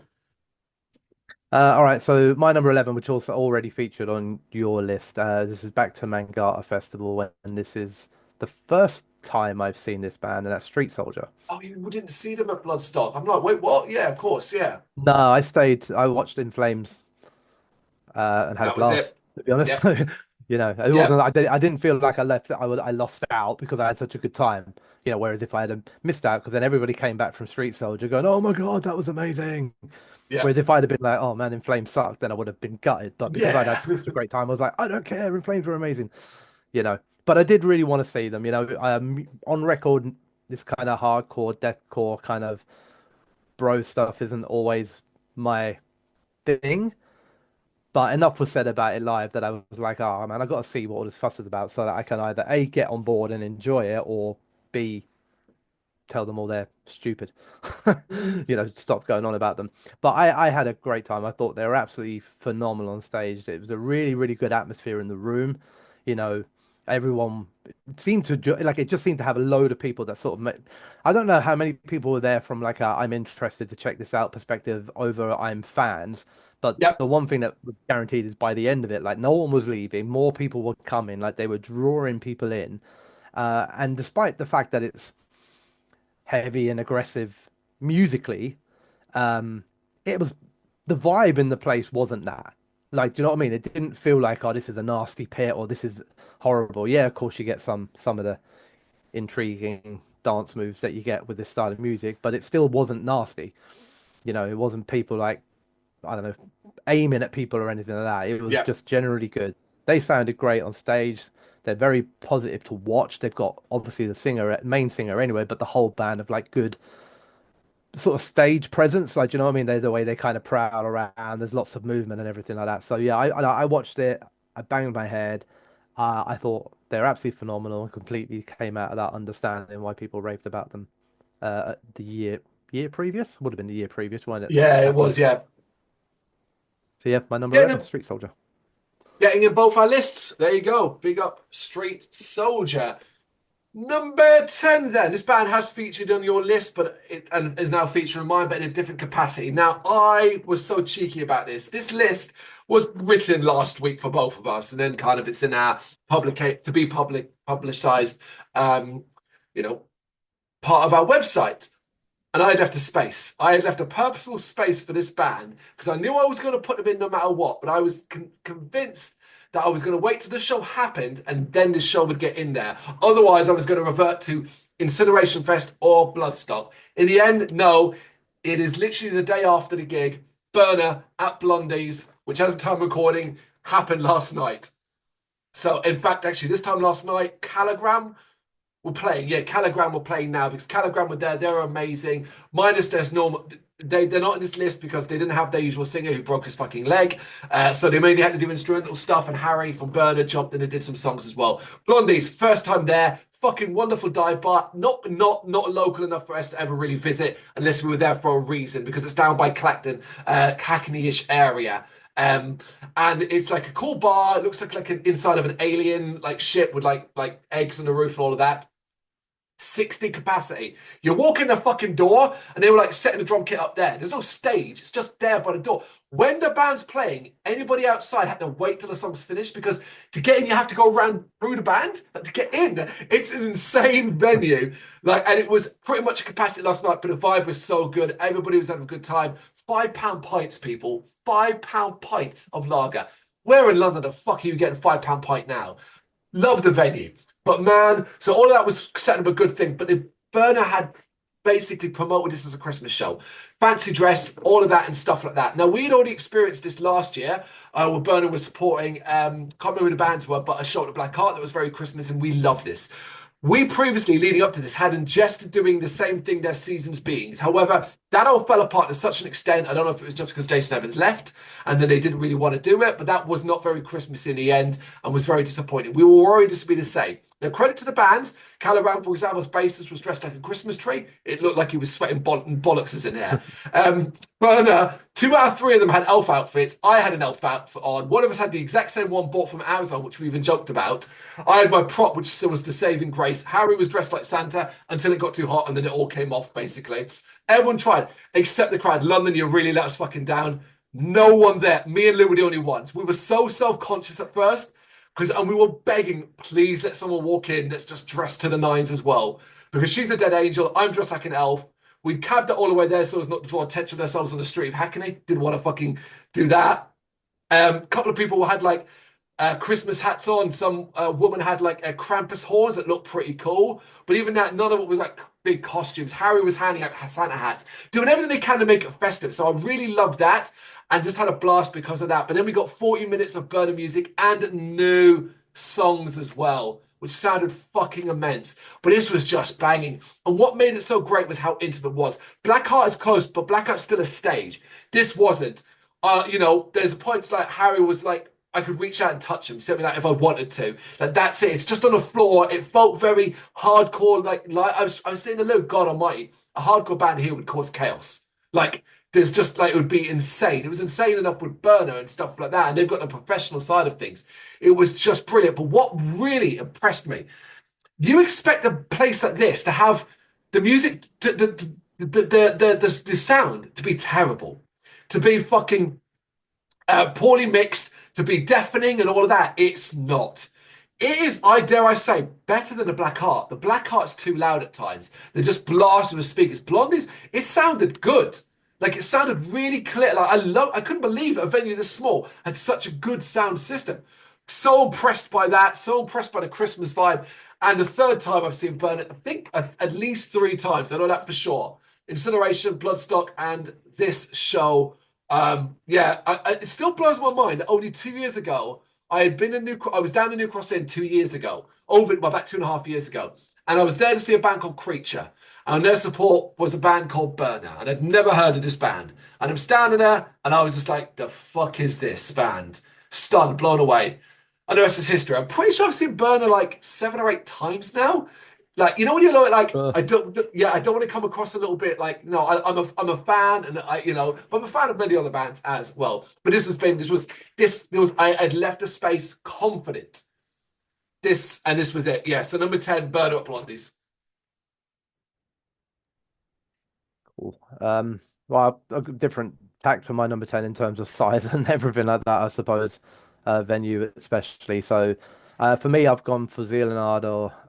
All right, so my number 11, which also already featured on your list, this is back to Mangata Festival, and this is the first time I've seen this band, and that's Street Soldier. Oh, you didn't see them at Bloodstock. I'm like, wait, what? Yeah, of course. Yeah. No, I watched In Flames and had a That was blast, it. to be honest. Yep. It wasn't, Yep. I didn't feel like I lost out because I had such a good time. Whereas if I had missed out, because then everybody came back from Street Soldier going, "Oh my God, that was amazing." Whereas Yep. if I'd have been like, "Oh man, In Flames sucked," then I would have been gutted. But because I'd Yeah. had such a great time, I was like, "I don't care. In Flames were amazing." you know. But I did really want to see them. On record, this kind of hardcore, deathcore kind of bro stuff isn't always my thing. But enough was said about it live that I was like, oh man, I got to see what all this fuss is about so that I can either A, get on board and enjoy it, or B, tell them all they're stupid. Stop going on about them. But I had a great time. I thought they were absolutely phenomenal on stage. It was a really, really good atmosphere in the room. You know, everyone seemed to like it just seemed to have a load of people that sort of met. I don't know how many people were there from like a I'm interested to check this out perspective over I'm fans. But Yep. the one thing that was guaranteed is by the end of it, like no one was leaving, more people were coming, like they were drawing people in. And despite the fact that it's heavy and aggressive musically, um, it was the vibe in the place wasn't that. Like, do you know what I mean? It didn't feel like, oh, this is a nasty pit or this is horrible. Yeah, of course you get some of the intriguing dance moves that you get with this style of music, but it still wasn't nasty. It wasn't people like, I don't know, aiming at people or anything like that. It was Yep. just generally good. They sounded great on stage. They're very positive to watch. They've got obviously the singer, main singer anyway, but the whole band of like good sort of stage presence. Like, do you know what I mean? There's a way they kind of prowl around. There's lots of movement and everything like that. So yeah, I watched it. I banged my head. I thought they're absolutely phenomenal and completely came out of that understanding why people raved about them. The year previous would have been the year previous, wasn't it? Yeah, it That was. was Yeah. so yeah, my number Getting 11, them, Street Soldier. getting in both our lists. There you go. Big up Street Soldier. Number 10 then. This band has featured on your list, but it and is now featuring mine, but in a different capacity. Now, I was so cheeky about this. This list was written last week for both of us, and then kind of it's in our publicized um, you know, part of our website. And I had left a space. I had left a purposeful space for this band because I knew I was going to put them in no matter what. But I was convinced that I was going to wait till the show happened and then the show would get in there. Otherwise, I was going to revert to Incineration Fest or Bloodstock. In the end, no. It is literally the day after the gig. Burner at Blondie's, which as a time recording happened last night. So, in fact, actually, this time last night, Caligram were playing. Yeah, Caligram were playing now because Caligram were there. They're amazing. Minus there's normal. They're not in this list because they didn't have their usual singer who broke his fucking leg. So they mainly had to do instrumental stuff. And Harry from Burner jumped in and did some songs as well. Blondie's first time there. Fucking wonderful dive bar. Not local enough for us to ever really visit unless we were there for a reason because it's down by Clacton, Hackney-ish area. Um, and it's like a cool bar. It looks like an inside of an alien like ship with like eggs on the roof and all of that. 60 capacity. You walk in the fucking door and they were like setting the drum kit up there. There's no stage. It's just there by the door. When the band's playing, anybody outside had to wait till the song's finished because to get in, you have to go around through the band. Like, to get in, it's an insane venue. And it was pretty much a capacity last night, but the vibe was so good. Everybody was having a good time. £5 pints, people. £5 pints of lager. Where in London the fuck are you getting £5 pint now? Love the venue. But man, so all of that was setting up a good thing. But the Burner had basically promoted this as a Christmas show. Fancy dress, all of that and stuff like that. Now, we'd already experienced this last year where Burner was supporting, can't remember who the bands were, but a show at Black Heart that was very Christmas, and we love this. We previously, leading up to this, had ingested doing the same thing their seasons beings. However, that all fell apart to such an extent. I don't know if it was just because Jason Evans left and then they didn't really want to do it, but that was not very Christmas in the end and was very disappointing. We were worried this would be the same. Now, credit to the bands, Caliban, for example's bassist, was dressed like a Christmas tree. It looked like he was sweating bollocks in there. But 2 out of 3 of them had elf outfits. I had an elf outfit on. One of us had the exact same one bought from Amazon, which we even joked about. I had my prop, which was the saving grace. Harry was dressed like Santa until it got too hot, and then it all came off, basically. Everyone tried, except the crowd. London, you really let us fucking down. No one there. Me and Lou were the only ones. We were so self-conscious at first and we were begging, please let someone walk in that's just dressed to the nines as well. Because she's a dead angel. I'm dressed like an elf. We cabbed it all the way there so as not to draw attention to ourselves on the street of Hackney. Didn't want to fucking do that. A couple of people had like Christmas hats on. Some woman had like Krampus horns that looked pretty cool. But even that, none of it was like big costumes. Harry was handing out Santa hats, doing everything they can to make it festive. So I really loved that and just had a blast because of that. But then we got 40 minutes of Burner music and new songs as well, which sounded fucking immense. But this was just banging. And what made it so great was how intimate it was. Blackheart is close, but Blackheart's still a stage. This wasn't. There's points like Harry was like, I could reach out and touch him, something like if I wanted to. Like that's it. It's just on the floor. It felt very hardcore. Like I was saying, look, God Almighty, a hardcore band here would cause chaos. Like there's just like it would be insane. It was insane enough with Burner and stuff like that, and they've got the professional side of things. It was just brilliant. But what really impressed me, you expect a place like this to have the music, the sound to be terrible, to be fucking poorly mixed, to be deafening and all of that. It's not. It is, I dare I say, better than the Black Heart. The Black Heart's too loud at times. They're just blasting with speakers. Blondie's, it sounded good. Like it sounded really clear. Like I couldn't believe a venue this small had such a good sound system. So impressed by that. So impressed by the Christmas vibe. And the third time I've seen Burn It, I think at least 3 times. I know that for sure. Incineration, Bloodstock, and this show. It still blows my mind. Only 2 years ago, I was down in New Cross Inn 2 years ago, about 2.5 years ago, and I was there to see a band called Creature. And their support was a band called Burner, and I'd never heard of this band. And I'm standing there, and I was just like, "The fuck is this band?" Stunned, blown away. And the rest is history. I'm pretty sure I've seen Burner like 7 or 8 times now. Like when you're like Uh, I don't want to come across a little bit like no, I'm a fan, and but I'm a fan of many other bands as well. But I'd left the space confident. This was it. Yeah. So number 10, Burner Up Blondies. cool. Well, a different tact for my number 10 in terms of size and everything like that, I suppose. Venue especially. So, for me, I've gone for Zealand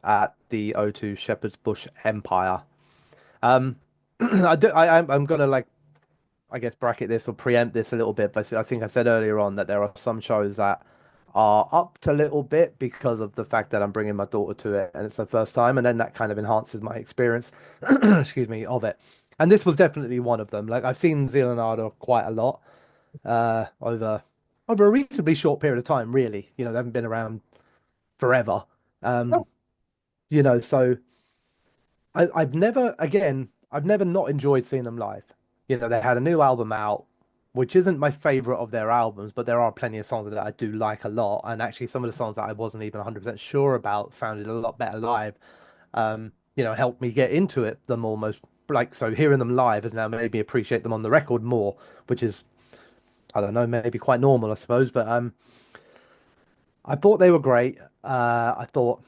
at the O2 Shepherd's Bush Empire. Um, I'm gonna like I guess bracket this or preempt this a little bit, but I think I said earlier on that there are some shows that are up to a little bit because of the fact that I'm bringing my daughter to it and it's the first time, and then that kind of enhances my experience, excuse me, of it. And this was definitely one of them. Like I've seen Zealand quite a lot over a reasonably short period of time, really. You know, they haven't been around forever. Um, so I've never not enjoyed seeing them live. You know, they had a new album out, which isn't my favorite of their albums, but there are plenty of songs that I do like a lot. And actually, some of the songs that I wasn't even 100% sure about sounded a lot better live. Helped me get into it them almost like so. Hearing them live has now made me appreciate them on the record more, which is, I don't know, maybe quite normal, I suppose. But I thought they were great. I thought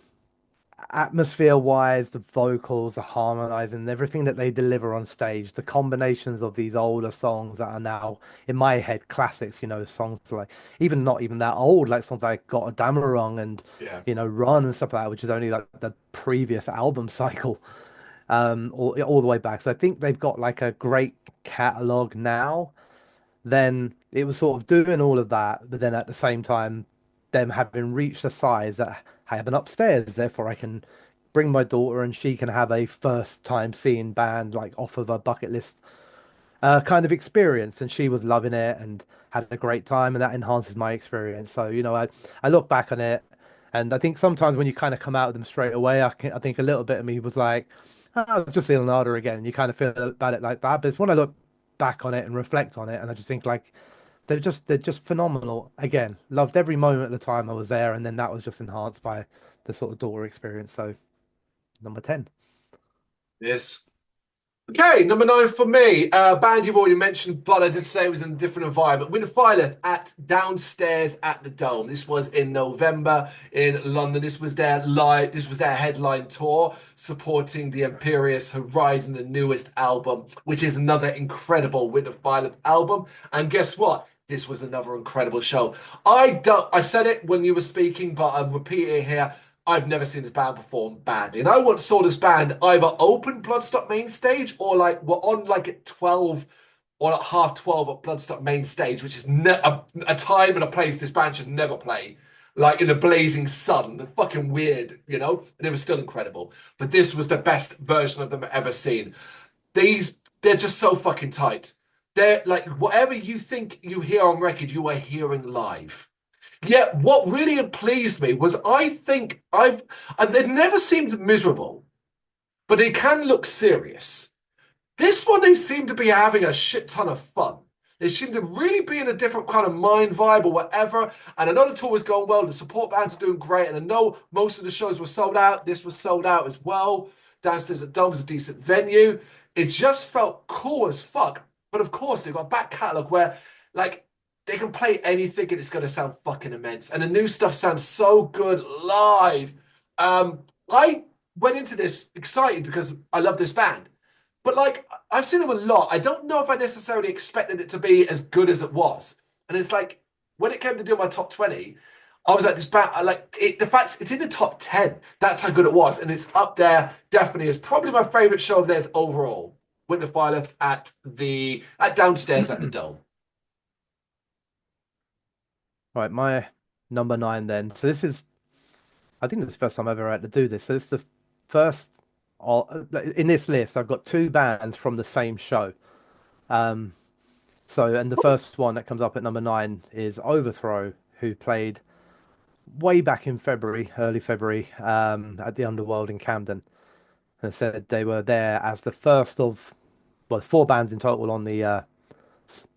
atmosphere wise, the vocals, the harmonizing, everything that they deliver on stage, the combinations of these older songs that are now in my head classics, songs like even not even that old, like songs like Got a Damarong and Yeah. Run and stuff like that, which is only like the previous album cycle, all the way back. So I think they've got like a great catalog now. Then it was sort of doing all of that, but then at the same time, them having reached a size that I have an upstairs, therefore I can bring my daughter and she can have a first time seeing band like off of a bucket list kind of experience. And she was loving it and had a great time, and that enhances my experience. So, I look back on it, and I think sometimes when you kind of come out of them straight away, I think a little bit of me was like, oh, it's just Leonardo again. And you kind of feel about it like that. But it's when I look back on it and reflect on it, and I just think like they're just phenomenal. Again, loved every moment of the time I was there, and then that was just enhanced by the sort of daughter experience. So number 10. Yes. Okay, number 9 for me. Band you've already mentioned, but I did say it was in a different environment. Winter Fyleth at Downstairs at the Dome. This was in November in London. This was their live. This was their headline tour supporting the Imperious Horizon, the newest album, which is another incredible Winter Fyleth album. And guess what? This was another incredible show. I said it when you were speaking, but I'm repeating it here. I've never seen this band perform badly. And I once saw this band either open Bloodstock main stage or like were on like at 12 or at half 12 at Bloodstock main stage, which is a time and a place this band should never play. Like in the blazing sun, fucking weird, you know? And it was still incredible. But this was the best version of them I've ever seen. They're just so fucking tight. They're like whatever you think you hear on record, you are hearing live. Yeah, what really pleased me was I think they never seemed miserable, but they can look serious. This one, they seem to be having a shit ton of fun. They seem to really be in a different kind of mind vibe or whatever. And I know the tour was going well. The support bands are doing great. And I know most of the shows were sold out. This was sold out as well. Downstairs at Dome was a decent venue. It just felt cool as fuck. But of course, they've got a back catalogue where, like, they can play anything and it's going to sound fucking immense. And the new stuff sounds so good live. I went into this excited because I love this band. But like I've seen them a lot. I don't know if I necessarily expected it to be as good as it was. And it's like when it came to do my top 20, I was like this band. I like it, the fact it's in the top 10. That's how good it was, and it's up there. Definitely is probably my favorite show of theirs overall. Winter Fyleth at Downstairs at the Dome. Right, my number 9 then. So this is, I think this is the first time I've ever had to do this. So this is the first, in this list, I've got two bands from the same show. Um, and the first one that comes up at number 9 is Overthrow, who played way back in February, early February, at the Underworld in Camden. And said they were there as the first of, well, four bands in total on the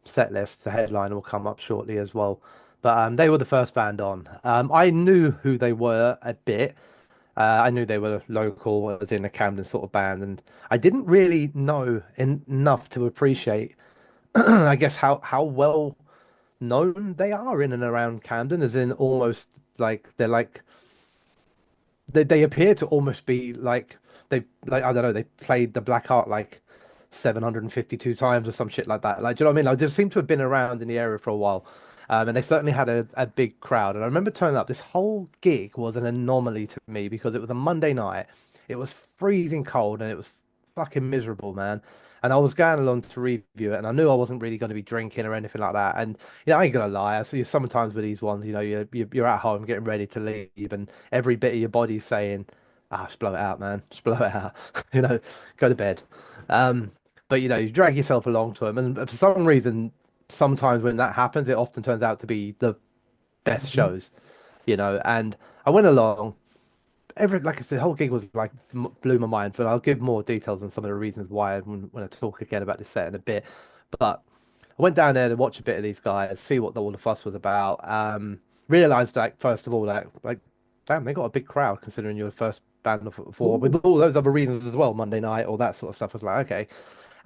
set list. The headliner will come up shortly as well. But they were the first band on. I knew who they were a bit. I knew they were local, as in a Camden sort of band, and I didn't really know enough to appreciate, I guess, how well known they are in and around Camden, as in almost like they're like they appear to almost be like I don't know, they played the Black Heart like 752 times or some shit like that. Like, do you know what I mean? Like, they seem to have been around in the area for a while. And they certainly had a big crowd. And I remember turning up. This whole gig was an anomaly to me because it was a Monday night. It was freezing cold and it was fucking miserable, man. And I was going along to review it, and I knew I wasn't really going to be drinking or anything like that. And I ain't gonna lie. I see sometimes with these ones, you're at home getting ready to leave, and every bit of your body's saying, "Ah, just blow it out, man. Just blow it out. Go to bed." Um, but you drag yourself along to them, and for some reason, sometimes when that happens, it often turns out to be the best shows. And I went along. Like I said, the whole gig was like blew my mind. But I'll give more details on some of the reasons why when I talk again about this set in a bit. But I went down there to watch a bit of these guys, see what all the fuss was about. Realized, like, first of all, like damn, they got a big crowd considering you're the first band of four, with all those other reasons as well, Monday night, all that sort of stuff. I was like, okay.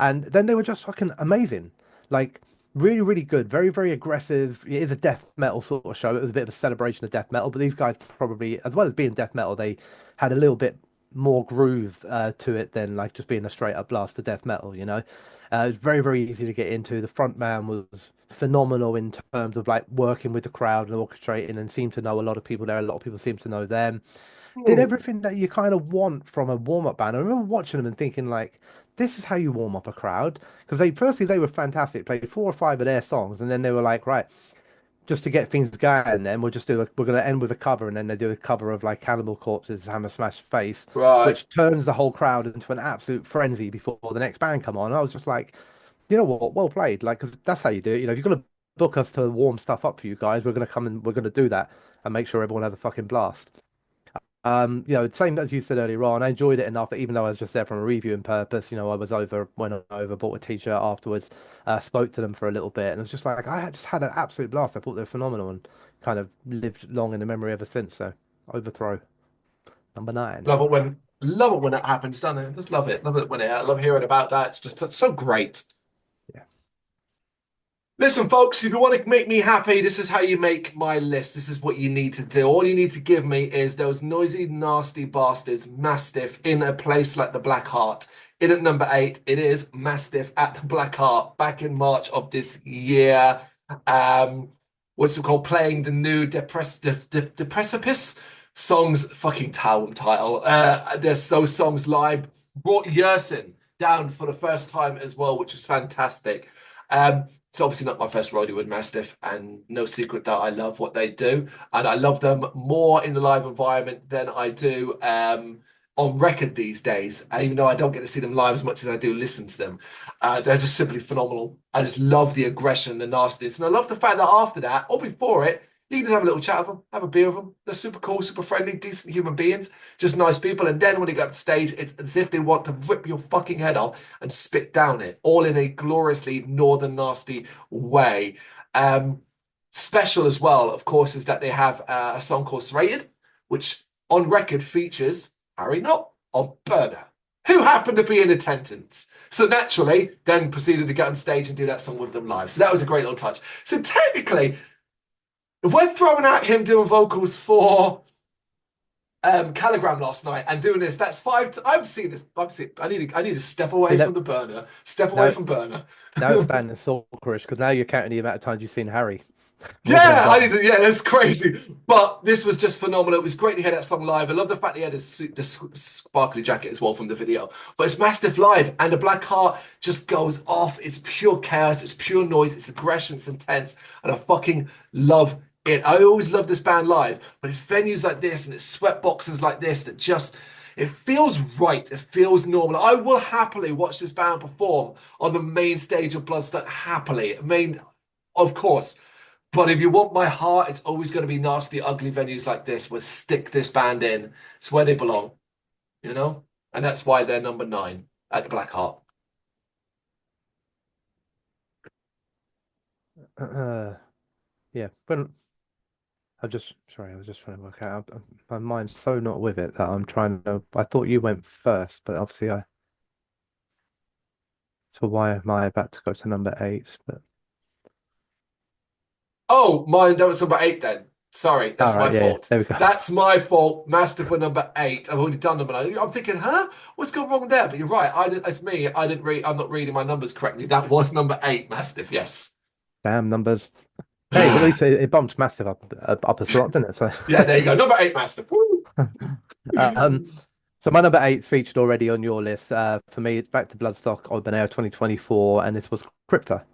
And then they were just fucking amazing. Like, really, really good. Very, very aggressive. It is a death metal sort of show. It was a bit of a celebration of death metal, but these guys probably, as well as being death metal, they had a little bit more groove to it than like just being a straight up blast of death metal. It was very, very easy to get into. The front man was phenomenal in terms of like working with the crowd and orchestrating, and seemed to know a lot of people there. A lot of people seemed to know them. Did everything that you kind of want from a warm-up band. I remember watching them and thinking like, this is how you warm up a crowd. Because they were fantastic. Played 4 or 5 of their songs, and then they were like, right, just to get things going, then we're going to end with a cover, and then they do a cover of like Cannibal Corpse's Hammer Smash Face, Right. which turns the whole crowd into an absolute frenzy before the next band come on. And I was just like, you know what, well played. Like, because that's how you do it. If you're going to book us to warm stuff up for you guys, we're going to come and we're going to do that and make sure everyone has a fucking blast. Same as you said earlier on, I enjoyed it enough that even though I was just there from a reviewing purpose, went over, bought a t-shirt afterwards, spoke to them for a little bit, and it was just like just had an absolute blast. I thought they were phenomenal and kind of lived long in the memory ever since. So, Overthrow, number 9. Love it when Love it when it happens, don't I? Just love it. Love it when I love hearing about that. It's just it's so great. Yeah. Listen, folks, if you want to make me happy, this is how you make my list. This is what you need to do. All you need to give me is those noisy, nasty bastards, Mastiff, in a place like the Black Heart. In at number 8, it is Mastiff at the Black Heart back in March of this year. Um, what's it called? Playing the new Deprecipice songs, fucking album title. There's those songs live. Brought Yersin down for the first time as well, which was fantastic. It's obviously not my first rodeo with Mastiff, and no secret that I love what they do, and I love them more in the live environment than I do on record these days. And even though I don't get to see them live as much as I do listen to them, they're just simply phenomenal. I just love the aggression, the nastiness, and I love the fact that after that or before it, you can just have a little chat with them, have a beer with them. They're super cool, super friendly, decent human beings, just nice people. And then when they go up to stage, it's as if they want to rip your fucking head off and spit down it, all in a gloriously northern nasty way. Um, Special as well, of course, is that they have a song called Serrated, which on record features Harry Knott of Burner, who happened to be in attendance. So naturally, then proceeded to get on stage and do that song with them live. So that was a great little touch. So technically, if we're throwing out him doing vocals for Caligram last night and doing this, that's five. I've seen this. I need to step away from the burner. Step away Now, from burner. now it's standing Sorkerish because now you're counting the amount of times you've seen Harry walking in the Yeah, I bar. need to. Yeah, that's crazy. But this was just phenomenal. It was great to hear that song live. I love the fact he had the sparkly jacket as well from the video. But it's Mastiff live, and the Black Heart just goes off. It's pure chaos. It's pure noise. It's aggression. It's intense, and I fucking love it. I always love this band live, but it's venues like this and it's sweat boxes like this that just. It feels right. It feels normal. I will happily watch this band perform on the main stage of Bloodstock. Happily, of course. But if you want my heart, it's always going to be nasty, ugly venues like this where stick this band in. It's where they belong, you know? And that's why they're number 9 at the Black Heart. Uh, yeah, but I just sorry, I was just trying to work out. My mind's so not with it that I'm trying to. I thought you went first, but obviously I. So why am I about to go to number 8? But Oh, mine, that was number 8 then. Sorry, all that's my right, yeah, fault. there we go. That's my fault. Master for number 8. I've already done them. And I'm thinking, huh? What's gone wrong there? But you're right. It's me. I didn't read. I'm not reading my numbers correctly. That was number 8, Mastiff. Yes. Damn numbers. Hey, at least it bumped massive up a slot, didn't it? So, Yeah, there you go. Number 8, Mastiff. Woo! um, so my number 8's featured already on your list. For me, it's Back to Bloodstock Open Air 2024, and this was Crypta.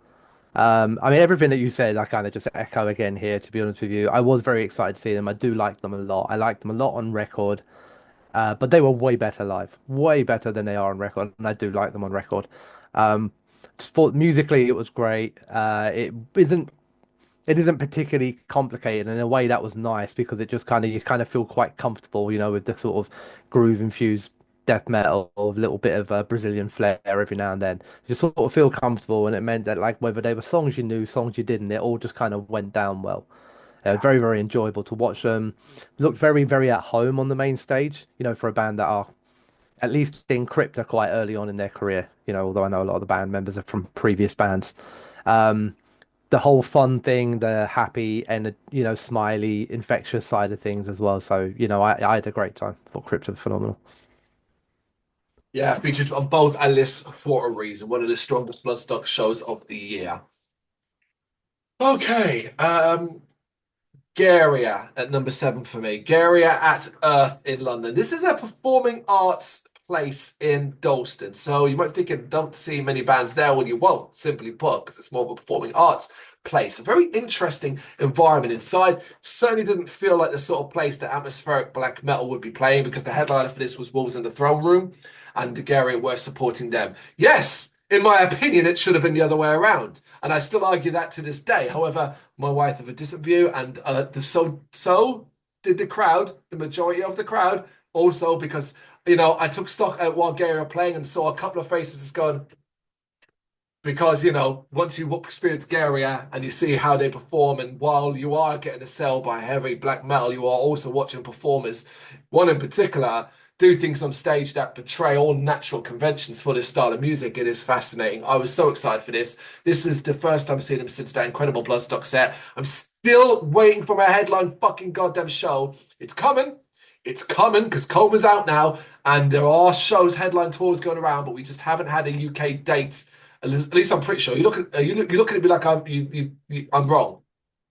I mean, everything that you said, I kind of just echo again here, to be honest with you. I was very excited to see them. I do like them a lot. I like them a lot on record, but they were way better live, way better than they are on record, and I do like them on record. Um, Sport musically, it was great. It isn't particularly complicated, and in a way that was nice because it just kind of you kind of feel quite comfortable, with the sort of groove infused death metal or a little bit of Brazilian flair every now and then. You sort of feel comfortable, and it meant that like whether they were songs you knew, songs you didn't, it all just kind of went down well. Very, very enjoyable to watch them. Looked very, very at home on the main stage, for a band that are at least in Crypta quite early on in their career, although I know a lot of the band members are from previous bands. Um, the whole fun thing, the happy and smiley, infectious side of things as well. So I had a great time. Thought Crypto was phenomenal. Yeah, featured on both our lists for a reason. One of the strongest Bloodstock shows of the year. Okay, Garia at number 7 for me. Garia at Earth in London. This is a performing arts place in Dalston. So you might think you don't see many bands there when you won't, simply put, because it's more of a performing arts place. A very interesting environment inside. Certainly didn't feel like the sort of place that atmospheric black metal would be playing because the headliner for this was Wolves in the Throne Room and Garia were supporting them. Yes, in my opinion, it should have been the other way around. And I still argue that to this day. However, my wife have a different view, and so did the crowd, the majority of the crowd, also because I took stock at while Gary were playing and saw a couple of faces going because once you experience Garia and you see how they perform, and while you are getting a sell by heavy black metal, you are also watching performers. One in particular do things on stage that betray all natural conventions for this style of music. It is fascinating. I was so excited for this. This is the first time I've seen him since that incredible Bloodstock set. I'm still waiting for my headline fucking goddamn show. It's coming. It's coming because Coma's out now, and there are shows, headline tours going around, but we just haven't had a UK date. At least I'm pretty sure. You look at me like I'm wrong.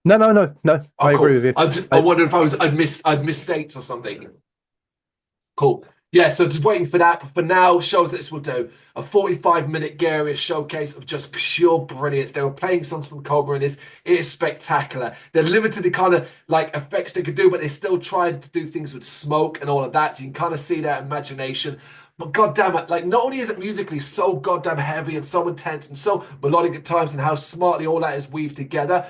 No, no, no, no. Oh, I agree cool. with you. I wondered if I'd missed dates or something. Cool. Yeah, so just waiting for that. But for now, shows that this will do a 45-minute Garius showcase of just pure brilliance. They were playing songs from Cobra in this. It is spectacular. They're limited to kind of like effects they could do, but they still tried to do things with smoke and all of that. So you can kind of see that imagination. But god damn it, like not only is it musically so goddamn heavy and so intense and so melodic at times, and how smartly all that is weaved together,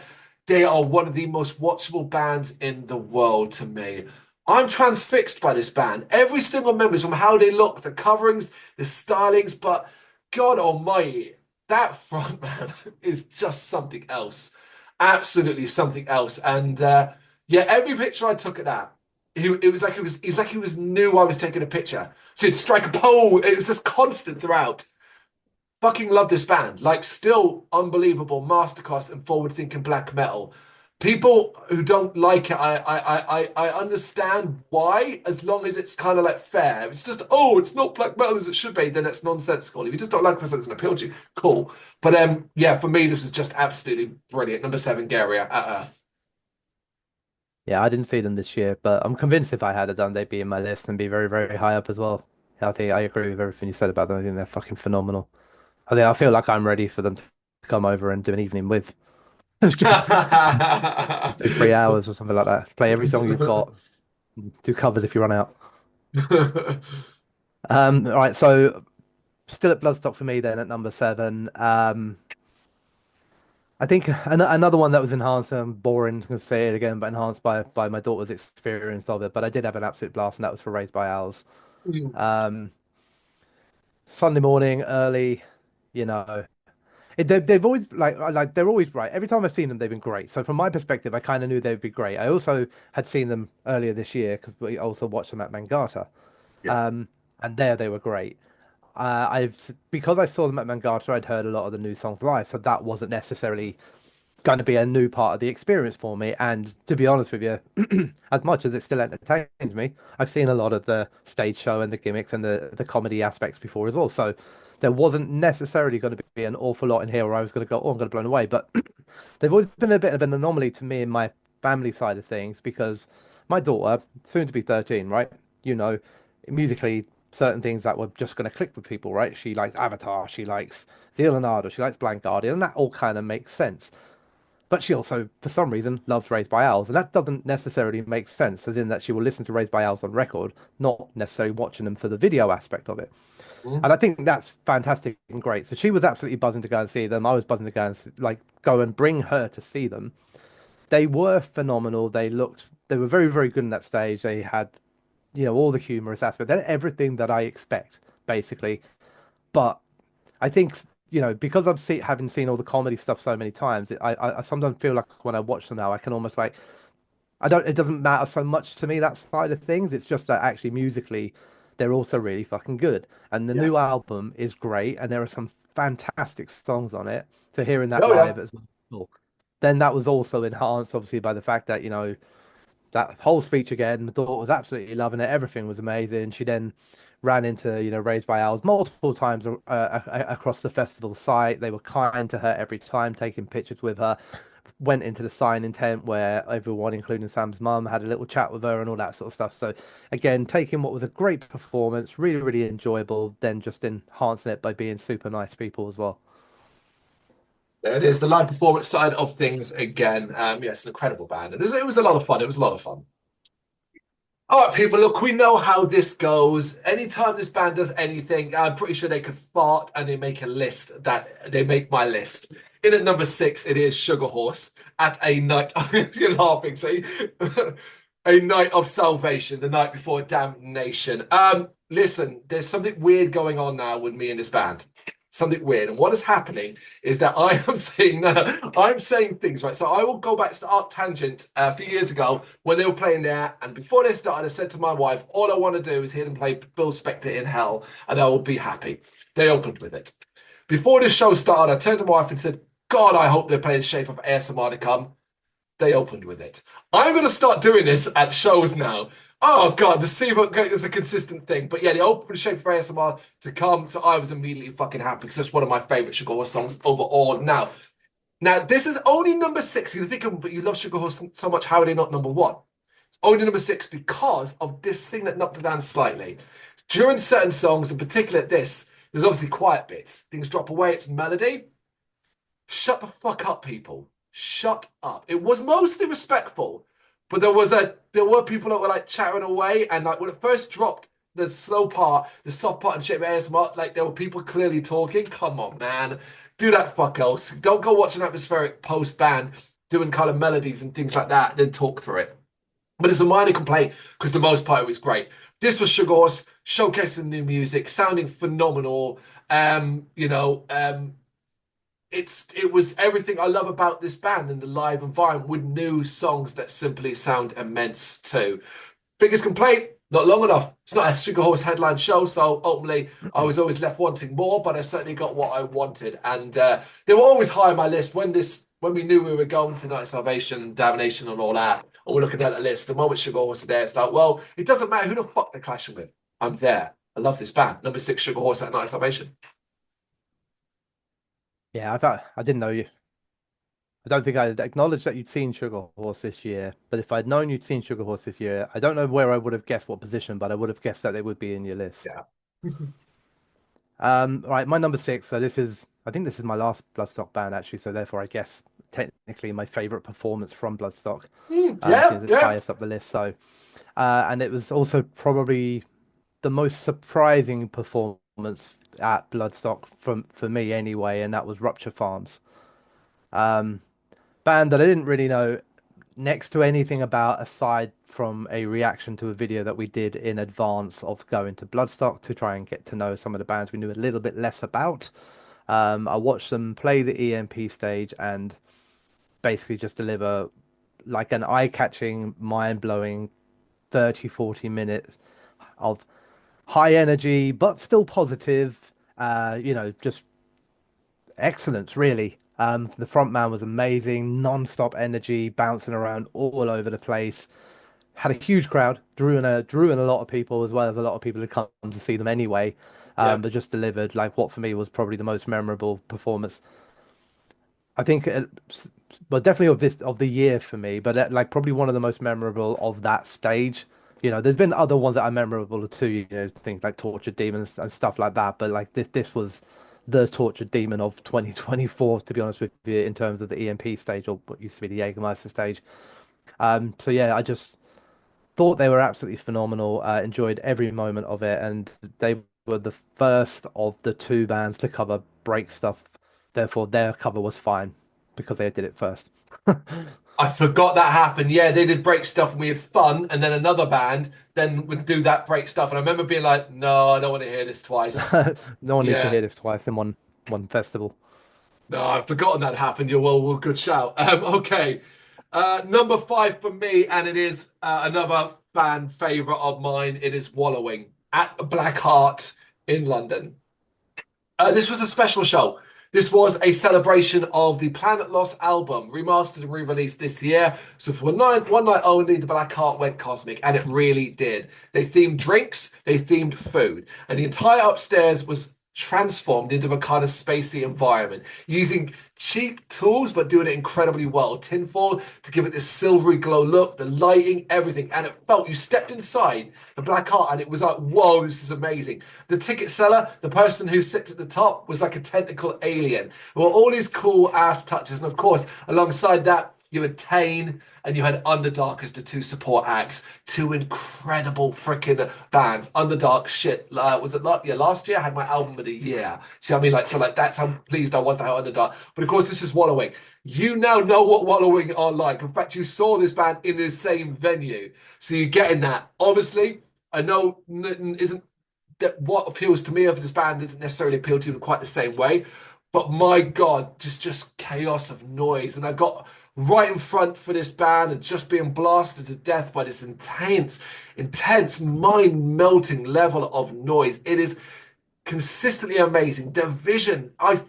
they are one of the most watchable bands in the world to me. I'm transfixed by this band. Every single member, from how they look, the coverings, the stylings, but God Almighty, that front man is just something else. Absolutely something else. And yeah, every picture I took at that, it was like he was knew I was taking a picture. So he'd strike a pose. It was just constant throughout. Fucking love this band. Like, still unbelievable masterclass and forward-thinking black metal. People who don't like it, I understand why, as long as it's kind of like fair. If it's just, oh, it's not black metal as it should be, then it's nonsensical. If you just don't like it because it doesn't appeal to you, cool. But yeah, for me, this is just absolutely brilliant. Number 7, Garia at Earth. Yeah, I didn't see them this year, but I'm convinced if I had done, they'd be in my list and be very, very high up as well. Yeah, I think I agree with everything you said about them. I think they're fucking phenomenal. I feel like I'm ready for them to come over and do an evening with. Just do 3 hours or something like that. Play every song you've got. Do covers if you run out. All right, so still at Bloodstock for me then at number 7. I think another one that was enhanced, boring to say it again, but enhanced by my daughter's experience of it. But I did have an absolute blast, and that was for Raised by Owls. Um, Sunday morning, early, you know, they've always like they're always right. Every time I've seen them, they've been great. So from my perspective, I kind of knew they'd be great. I also had seen them earlier this year because we also watched them at Mangata, Yeah. and there they were great. I've because I saw them at Mangata, I'd heard a lot of the new songs live, so that wasn't necessarily going to be a new part of the experience for me. And to be honest with you, as much as it still entertains me, I've seen a lot of the stage show and the gimmicks and the comedy aspects before as well. So there wasn't necessarily going to be an awful lot in here where I was going to go, oh, I'm going to be blown away. But they've always been a bit of an anomaly to me in my family side of things because my daughter, soon to be 13, right? You know, musically, certain things that were just going to click with people, right? She likes Avatar, she likes Leonardo, she likes Blank Guardian, and that all kind of makes sense. But she also, for some reason, loves Raised by Owls, and that doesn't necessarily make sense, as in that she will listen to Raised by Owls on record, not necessarily watching them for the video aspect of it. Mm. And I think that's fantastic and great. So she was absolutely buzzing to go and see them. I was buzzing to go and go and bring her to see them. They were phenomenal. They were very, very good in that stage. They had, all the humorous aspect, they had everything that I expect, basically. But I think because having seen all the comedy stuff so many times, I sometimes feel like when I watch them now, I can almost like I don't. It doesn't matter so much to me that side of things. It's just that actually musically, they're also really fucking good, and the Yeah. new album is great, and there are some fantastic songs on it. So hearing that Oh yeah. live as well, then that was also enhanced obviously by the fact that that whole speech again. The daughter was absolutely loving it. Everything was amazing. She then ran into, Raised by Owls multiple times across the festival site. They were kind to her every time, taking pictures with her. Went into the signing tent where everyone, including Sam's mum, had a little chat with her and all that sort of stuff. So, again, taking what was a great performance, really, really enjoyable, then just enhancing it by being super nice people as well. There it is, the live performance side of things again. Yes, an incredible band. And it was a lot of fun. It was a lot of fun. All right, people, look, we know how this goes. Anytime this band does anything, I'm pretty sure they could fart and they make a list that they make my list. In at number 6, it is Sugar Horse at a night. You're laughing, see? A night of salvation, the night before damnation. Listen, there's something weird going on now with me and this band. something weird. And what is happening is that I am saying, I'm saying things, right? So I will go back to the Arc Tangent a few years ago when they were playing there. And before they started, I said to my wife, all I want to do is hear them play Bill Spector in Hell, and I will be happy. They opened with it. Before the show started, I turned to my wife and said, God, I hope they play the Shape of ASMR to come. They opened with it. I'm going to start doing this at shows now. Oh God, the see what is a consistent thing. But yeah, they opened with Shape of ASMR to come, so I was immediately fucking happy because that's one of my favorite Sugar Horse songs overall. Now, this is only number 6. You're thinking, but you love Sugar Horse so much. How are they not number 1? It's only number 6 because of this thing that knocked it down slightly. During certain songs, in particular this, there's obviously quiet bits. Things drop away. It's melody. Shut the fuck up, people. Shut up. It was mostly respectful, but there were people that were like chattering away, and like when it first dropped the slow part, the soft part and Shape of ASMR, like there were people clearly talking. Come on, man. Do that fuck else. Don't go watch an atmospheric post band doing kind of melodies and things like that, then talk through it. But it's a minor complaint because the most part it was great. This was Sugar Horse showcasing new music, sounding phenomenal. It was everything I love about this band and the live environment with new songs that simply sound immense too. Biggest complaint, not long enough. It's not a Sugar Horse headline show, so ultimately I was always left wanting more, but I certainly got what I wanted. And they were always high on my list when we knew we were going to Night of Salvation, Damnation and all that, and we're looking at the list. The moment Sugar Horse are there, it's like, well, it doesn't matter who the fuck they're clashing with. I'm there. I love this band. Number 6, Sugar Horse at Night of Salvation. Yeah, I didn't know you. I don't think I'd acknowledged that you'd seen Sugar Horse this year. But if I'd known you'd seen Sugar Horse this year, I don't know where I would have guessed what position, but I would have guessed that they would be in your list. Yeah. Right, my number 6. So I think this is my last Bloodstock band actually. So therefore, I guess technically my favorite performance from Bloodstock. Since it's highest up the list. So, and it was also probably the most surprising performance at Bloodstock for me anyway, and that was Rupture Farms. Band that I didn't really know next to anything about aside from a reaction to a video that we did in advance of going to Bloodstock to try and get to know some of the bands we knew a little bit less about. I watched them play the EMP stage and basically just deliver like an eye-catching, mind-blowing 30-40 minutes of high energy but still positive, just excellence really. The front man was amazing, non-stop energy, bouncing around all over the place. Had a huge crowd, drew in a lot of people as well as a lot of people who come to see them anyway. But just delivered like what for me was probably the most memorable performance. I think, but definitely of the year for me. But like probably one of the most memorable of that stage. There's been other ones that are memorable too. Things like Tortured Demons and stuff like that. But like this was the Tortured Demon of 2024, to be honest with you, in terms of the EMP stage or what used to be the Jägermeister stage. So yeah, I just thought they were absolutely phenomenal. Enjoyed every moment of it, and they were the first of the 2 bands to cover break stuff. Therefore, their cover was fine because they did it first. I forgot that happened. Yeah, they did break stuff and we had fun, and then another band then would do that break stuff. And I remember being like, no, I don't want to hear this twice. No one needs to hear this twice in one festival. No, I've forgotten that happened. You're well, good shout. Okay. Number 5 for me, and it is another fan favorite of mine. It is Wallowing at Black Heart in London. This was a special show. This was a celebration of the Planet Lost album, remastered and re-released this year. So for one night only, the Black Heart went cosmic, and it really did. They themed drinks, they themed food, and the entire upstairs was transformed into a kind of spacey environment using cheap tools but doing it incredibly well. Tinfoil to give it this silvery glow look, the lighting, everything, and it felt you stepped inside the Black Heart and it was like, whoa, this is amazing. The ticket seller, the person who sits at the top, was like a tentacle alien. There were all these cool ass touches, and of course alongside that you had Tane and you had Underdark as the 2 support acts. 2 incredible freaking bands. Underdark, shit, was it last year? I had my album of the year. See what I mean? So that's how pleased I was to have Underdark. But of course, this is Wallowing. You now know what Wallowing are like. In fact, you saw this band in the same venue. So you're getting that. Obviously, I know isn't that what appeals to me of this band doesn't necessarily appeal to you in quite the same way. But my God, just chaos of noise. And I got right in front for this band and just being blasted to death by this intense, mind-melting level of noise. It is consistently amazing. The vision, I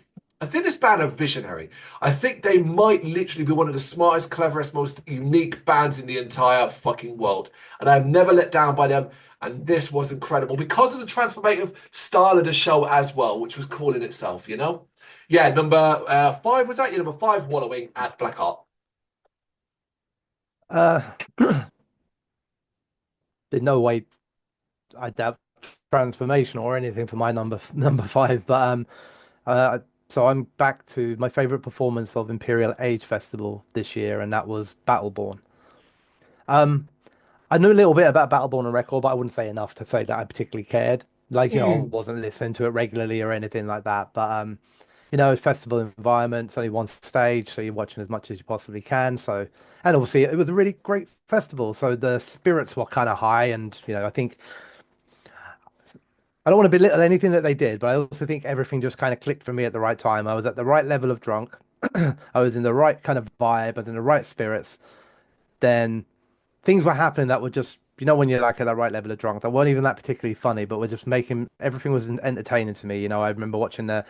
think this band are visionary. I think they might literally be one of the smartest, cleverest, most unique bands in the entire fucking world. And I'm never let down by them. And this was incredible because of the transformative style of the show as well, which was cool in itself, you know? Yeah, number five, was that your number five, Wallowing at Black Art? Uh, there's no way I doubt transformation or anything for my number five, but uh, so I'm back to my favorite performance of Imperial Age Festival this year, and that was Battleborn. Um, I knew a little bit about Battleborn on record, but I wouldn't say enough to say that I particularly cared. Like, I Mm. wasn't listening to it regularly or anything like that. But it's festival environment, it's only one stage, so you're watching as much as you possibly can. So, and obviously it was a really great festival. So the spirits were kind of high, and I think I don't want to belittle anything that they did, but I also think everything just kind of clicked for me at the right time. I was at the right level of drunk. I was in the right kind of vibe. I was in the right spirits. Then things were happening that were just, when you're like at the right level of drunk, that weren't even that particularly funny, but were just making everything was entertaining to me. I remember watching the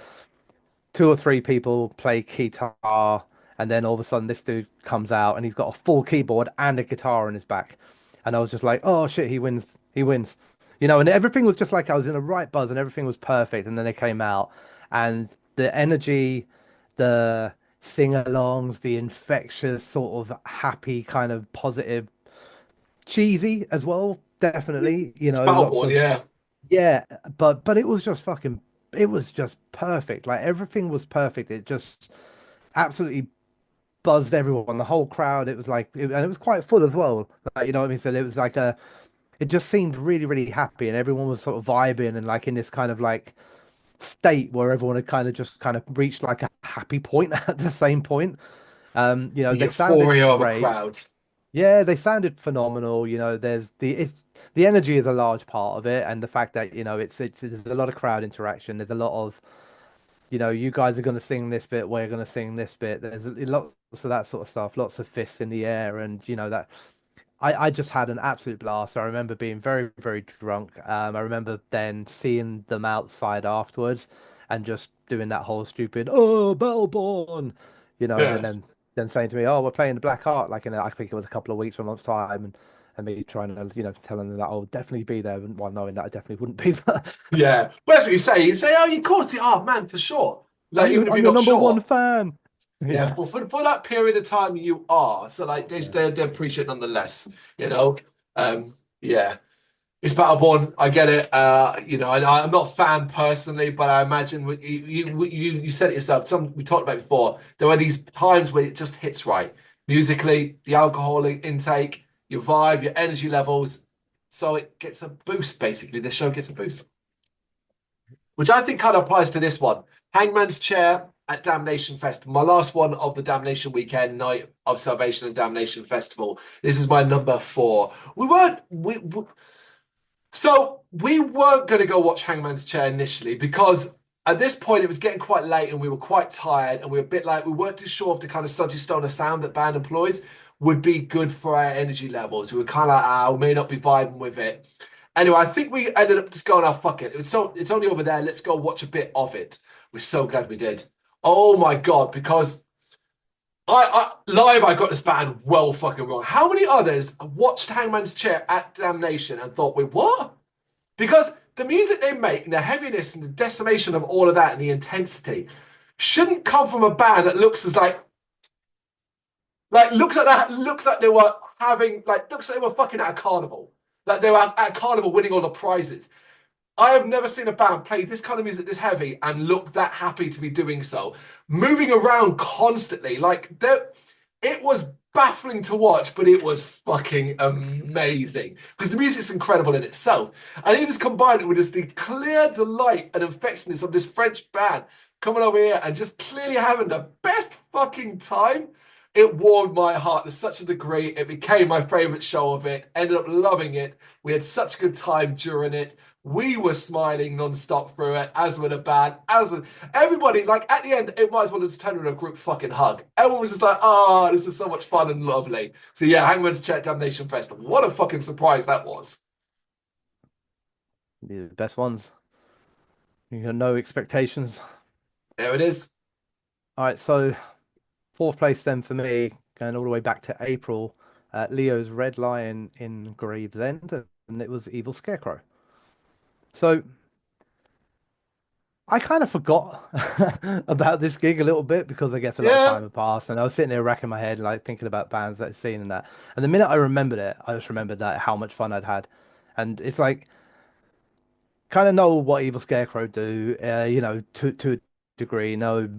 two or three people play guitar, and then all of a sudden this dude comes out and he's got a full keyboard and a guitar on his back, and I was just like, oh shit, he wins, he wins, and everything was just like I was in the right buzz and everything was perfect, and then they came out and the energy, the sing-alongs, the infectious sort of happy kind of positive, cheesy as well, definitely, It's lots Battleborn, of, yeah. yeah, but it was just fucking, it was just perfect. Like everything was perfect. It just absolutely buzzed everyone, the whole crowd. It was like, and it was quite full as well. Like, you know what I mean? So it was like it just seemed really, really happy, and everyone was sort of vibing and like in this kind of like state where everyone had kind of just kind of reached like a happy point at the same point. The They sounded euphoria of a great. crowd. Yeah, they sounded phenomenal. The energy is a large part of it, and the fact that it's there's a lot of crowd interaction. There's a lot of you guys are going to sing this bit, we're going to sing this bit. There's lots of that sort of stuff, lots of fists in the air, and that I just had an absolute blast. I remember being very, very drunk. I remember then seeing them outside afterwards and just doing that whole stupid "Oh, Battleborn," and Yeah. then saying to me, "Oh, we're playing the Black Heart," like I think it was a couple of weeks or a month's time, and me trying to telling them that I'll definitely be there, while knowing that I definitely wouldn't be. But Yeah. Well, that's what you say. You say, oh, of course, oh, man, for sure. Like, even if I'm you're your not number one sure. fan. Yeah, Yeah. for that period of time you are. So like Yeah. they appreciate nonetheless, you know. Yeah. It's Battleborn. I get it. And I'm not a fan personally, but I imagine you said it yourself. Some we talked about before. There are these times where it just hits right. Musically, the alcohol intake, your vibe, your energy levels. So it gets a boost, basically. The show gets a boost. Which I think kind of applies to this one. Hangman's Chair at Damnation Festival, my last one of the Damnation Weekend Night of Salvation and Damnation Festival. This is my number four. We weren't going to go watch Hangman's Chair initially because at this point it was getting quite late and we were quite tired and we were a bit like we weren't too sure if the kind of sludgy stoner sound that band employs would be good for our energy levels. We were kind of like, we may not be vibing with it. Anyway, I think we ended up just going, oh, fuck it. It's only over there. Let's go watch a bit of it. We're so glad we did. Oh my God, because I got this band well fucking wrong. How many others watched Hangman's Chair at Damnation and thought, wait, what? Because the music they make and the heaviness and the decimation of all of that and the intensity shouldn't come from a band that looks as looks like they were looks like they were fucking at a carnival. Like they were at a carnival winning all the prizes. I have never seen a band play this kind of music this heavy and look that happy to be doing so. Moving around constantly. It was baffling to watch, but it was fucking amazing. Because the music's incredible in itself. And you just combine it with just the clear delight and affectionateness of this French band coming over here and just clearly having the best fucking time. It warmed my heart to such a degree. It became my favorite show of it. Ended up loving it. We had such a good time during it. We were smiling non-stop through it, as were the band, as were everybody. Like at the end, it might as well have just turned into a group fucking hug. Everyone was just like, "Oh, this is so much fun and lovely." So yeah, Hangman's Check Damnation Fest. What a fucking surprise that was. The best ones. You got no expectations. There it is. All right, so fourth place then for me, going all the way back to April, Leo's Red Lion in Gravesend, and it was Evil Scarecrow. So I kind of forgot about this gig a little bit because I guess a lot of Yeah, time had passed, and I was sitting there racking my head, like thinking about bands that I'd seen and that. And the minute I remembered it, I just remembered that how much fun I'd had, and it's like kind of know what Evil Scarecrow do, to a degree, know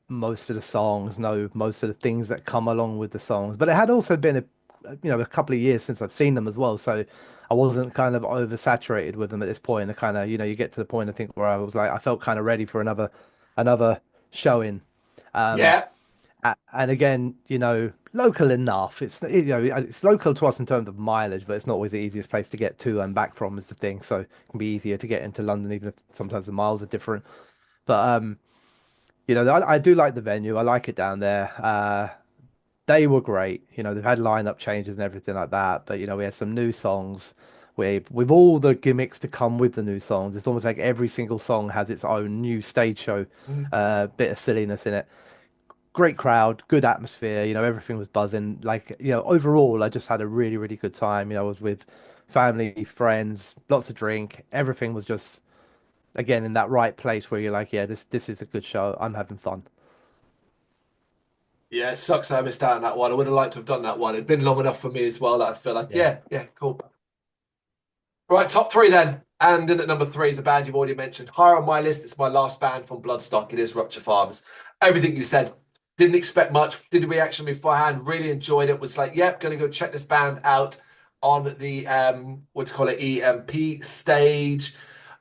most of the songs, know most of the things that come along with the songs. But it had also been a couple of years since I've seen them as well, so I wasn't kind of oversaturated with them at this point. And kind of, you get to the point I think where I was like, I felt kind of ready for another showing. Um, yeah, and again, local enough. It's local to us in terms of mileage, but it's not always the easiest place to get to and back from is the thing. So it can be easier to get into London, even if sometimes the miles are different. But I do like the venue. I like it down there. They were great. They've had lineup changes and everything like that. But we had some new songs with all the gimmicks to come with the new songs. It's almost like every single song has its own new stage show, mm, bit of silliness in it. Great crowd, good atmosphere. Everything was buzzing. Like, overall, I just had a really, really good time. I was with family, friends, lots of drink. Everything was just again in that right place where you're like, yeah, this is a good show. I'm having fun. yeah. It sucks that I missed out on that one. I would have liked to have done that one. It'd been long enough for me as well that I feel like, Yeah. yeah, yeah, cool. Right, top three then. And in at number three is a band you've already mentioned. Higher on my list, it's my last band from Bloodstock. It is Rupture Farms. Everything you said, didn't expect much. Did a reaction beforehand, really enjoyed it. Was like, yep, gonna go check this band out on the what's call it EMP stage.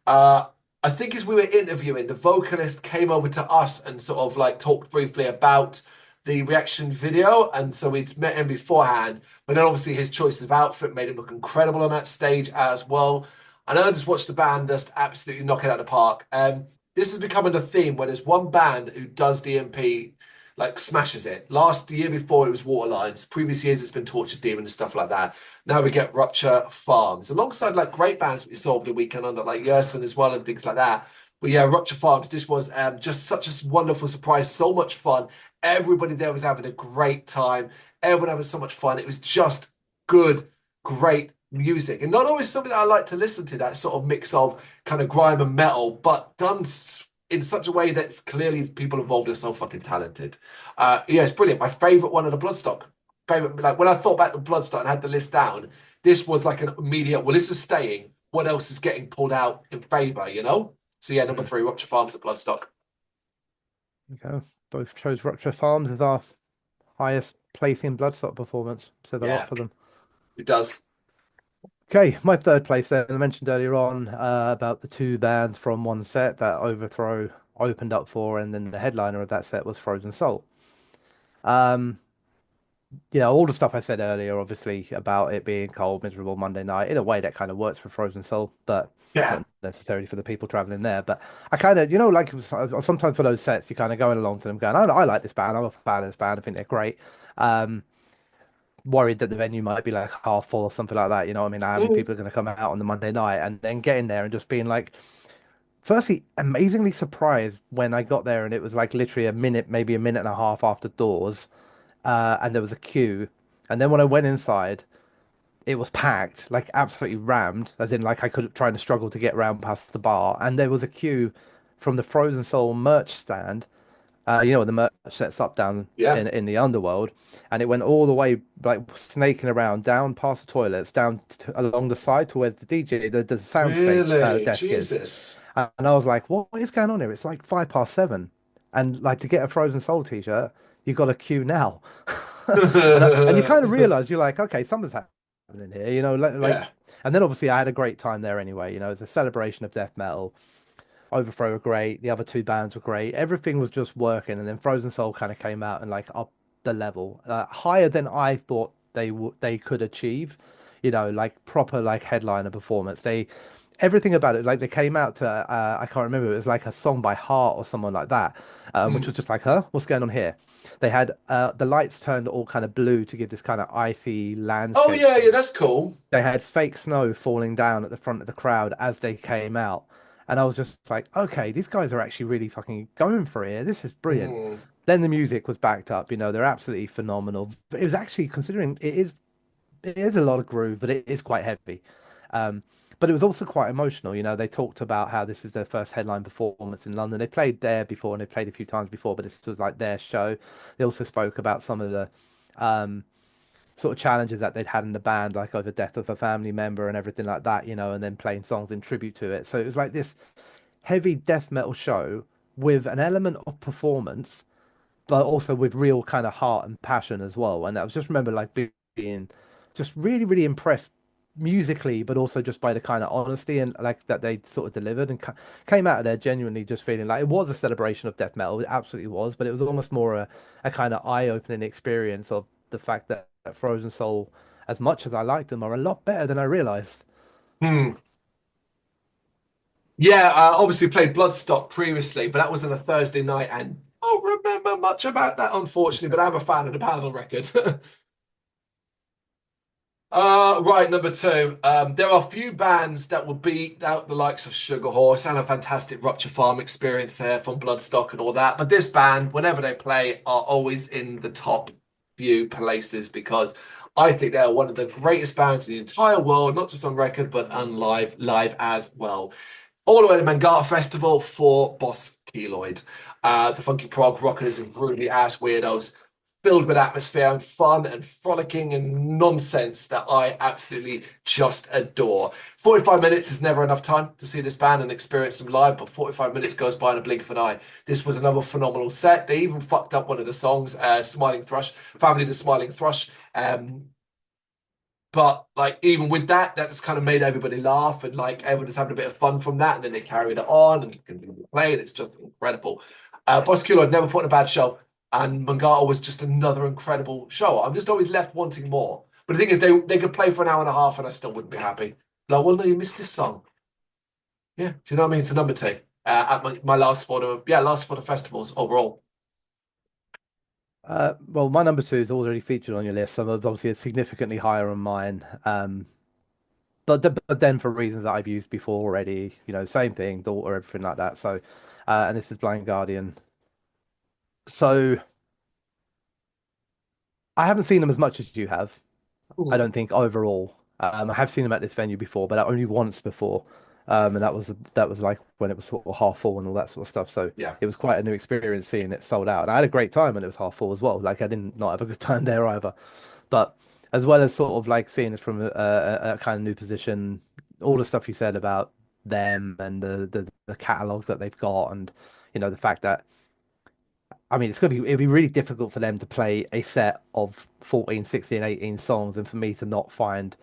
Uh I think as we were interviewing, the vocalist came over to us and sort of like talked briefly about the reaction video. And so we'd met him beforehand. But then obviously his choice of outfit made him look incredible on that stage as well. And I just watched the band just absolutely knock it out of the park. This is becoming a theme where there's one band who does DMP, like smashes it. Last year before it was Waterlines. Previous years it's been Tortured Demon and stuff like that. Now we get Rupture Farms alongside like great bands that we saw over the weekend under like Yersin as well and things like that. But yeah, Rupture Farms. This was just such a wonderful surprise. So much fun. Everybody there was having a great time. Everyone having so much fun. It was just good, great music. And not always something that I like to listen to, that sort of mix of kind of grime and metal, but done in such a way that's clearly people involved are so fucking talented. Yeah, it's brilliant. My favorite one of the Bloodstock. Favorite, like when I thought about the Bloodstock and had the list down, this was like an immediate, well, this is staying. What else is getting pulled out in favor, you know? So yeah, number Mm. three, Rupture Farms at Bloodstock. Okay. Both chose Rupture Farms as our highest place in Bloodstock performance. Said a lot Yeah, for them. it does. Okay, my third place then. I mentioned earlier on about the two bands from one set that Overthrow opened up for, and then the headliner of that set was Frozen Soul. Um, all the stuff I said earlier, obviously, about it being cold, miserable Monday night, in a way that kind of works for Frozen Soul, but Yeah. not necessarily for the people traveling there. But I kind of, like sometimes for those sets, you're kind of going along to them going, I like this band. I'm a fan of this band. I think they're great. Um, Worried that the venue might be like half full or something like that. You know what I mean? How many Mhm. people are going to come out on the Monday night and then getting there and just being like, firstly, amazingly surprised when I got there and it was like literally a minute, maybe a minute and a half after doors, and there was a queue. And then when I went inside, it was packed, like absolutely rammed, as in like I could try and struggle to get round past the bar. And there was a queue from the Frozen Soul merch stand, where the merch sets up down Yeah. in the underworld, and it went all the way like snaking around down past the toilets, down along the side towards the DJ, the sound stage Really? desk is. Jesus. And I was like, what is going on here? It's like 7:05. And like to get a Frozen Soul t-shirt, you got a queue now. And you kind of realize you're like, okay, something's happening here, Yeah. and then obviously I had a great time there anyway, it's a celebration of death metal. Overthrow were great, the other two bands were great, everything was just working, and then Frozen Soul kind of came out and like up the level, higher than I thought they could achieve, like proper like headliner performance. everything about it, like they came out to I can't remember, it was like a song by Heart or someone like that, which was Hmm. just like, huh, what's going on here? They had the lights turned all kind of blue to give this kind of icy Oh landscape yeah, yeah, feel. that's cool. They had fake snow falling down at the front of the crowd as they came out. And I was just like, okay, these guys are actually really fucking going for it. This is brilliant. Hmm. Then the music was backed up, they're absolutely phenomenal. But it was actually considering it is a lot of groove, but it is quite heavy. Um, but it was also quite emotional. They talked about how this is their first headline performance in London. They played there before and they played a few times before, but this was like their show. They also spoke about some of the um, sort of challenges that they'd had in the band, like over death of a family member and everything like that, and then playing songs in tribute to it. So it was like this heavy death metal show with an element of performance, but also with real kind of heart and passion as well. And I was just remember like being just really, really impressed musically, but also just by the kind of honesty and like that they sort of delivered and came out of there genuinely just feeling like it was a celebration of death metal. It absolutely was, but it was almost more a kind of eye-opening experience of the fact that Frozen Soul, as much as I liked them, are a lot better than I realized. Hmm. Yeah, I obviously played Bloodstock previously, but that was on a Thursday night, and I don't remember much about that, unfortunately. But I'm a fan of the panel record. Right, number two. There are a few bands that will beat out the likes of Sugar Horse and a fantastic Rupture Farm experience there from Bloodstock and all that. But this band, whenever they play, are always in the top few places because I think they're one of the greatest bands in the entire world, not just on record, but on live as well. All the way to Mangata Festival for Boss Keloid. The funky prog rockers and groovy ass weirdos filled with atmosphere and fun and frolicking and nonsense that I absolutely just adore. 45 minutes is never enough time to see this band and experience them live, but 45 minutes goes by in a blink of an eye. This was another phenomenal set. They even fucked up one of the songs, Smiling Thrush, Family to Smiling Thrush. But like even with that, that just kind of made everybody laugh and like everyone just having a bit of fun from that, and then they carried it on and continued to play, and it's just incredible. Boss Kilo had never put in a bad show, and Mangata was just another incredible show. I'm just always left wanting more. But the thing is, they could play for an hour and a half, and I still wouldn't be happy. Like, well, no, you missed this song. Yeah, do you know what I mean? It's a number two at my last for the festivals overall. Well, my number two is already featured on your list, so obviously it's significantly higher on mine. But then for reasons that I've used before already, same thing, daughter, everything like that. So, and this is Blind Guardian. So I haven't seen them as much as you have. I Ooh. don't think overall. I have seen them at this venue before, but only once before. And that was like when it was sort of half full and all that sort of stuff. So Yeah, it was quite a new experience seeing it sold out. And I had a great time when it was half full as well. Like I didn't not have a good time there either. But as well as sort of like seeing it from a kind of new position, all the stuff you said about them and the catalogs that they've got, and the fact that I mean it'd be really difficult for them to play a set of 14, 16, 18 songs, and for me to not find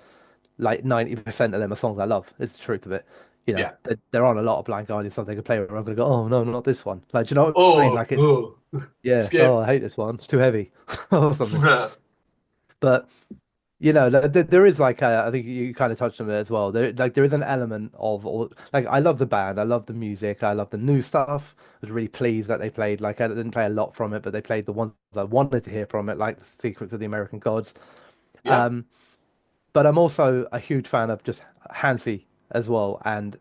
like 90% of them are songs I love. Is the truth of it. yeah. There aren't a lot of Blind Guardian songs they could play where I'm gonna go, oh no, not this one. Like, do you know what I mean? Oh, Like it's oh. yeah, oh Skip. I hate this one. It's too heavy or something. But there is like I think you kind of touched on it as well. There is an element of all like I love the band, I love the music, I love the new stuff. I was really pleased that they played like I didn't play a lot from it, but they played the ones I wanted to hear from it, like the Secrets of the American Gods. Yeah. Um, but I'm also a huge fan of just Hansi as well, and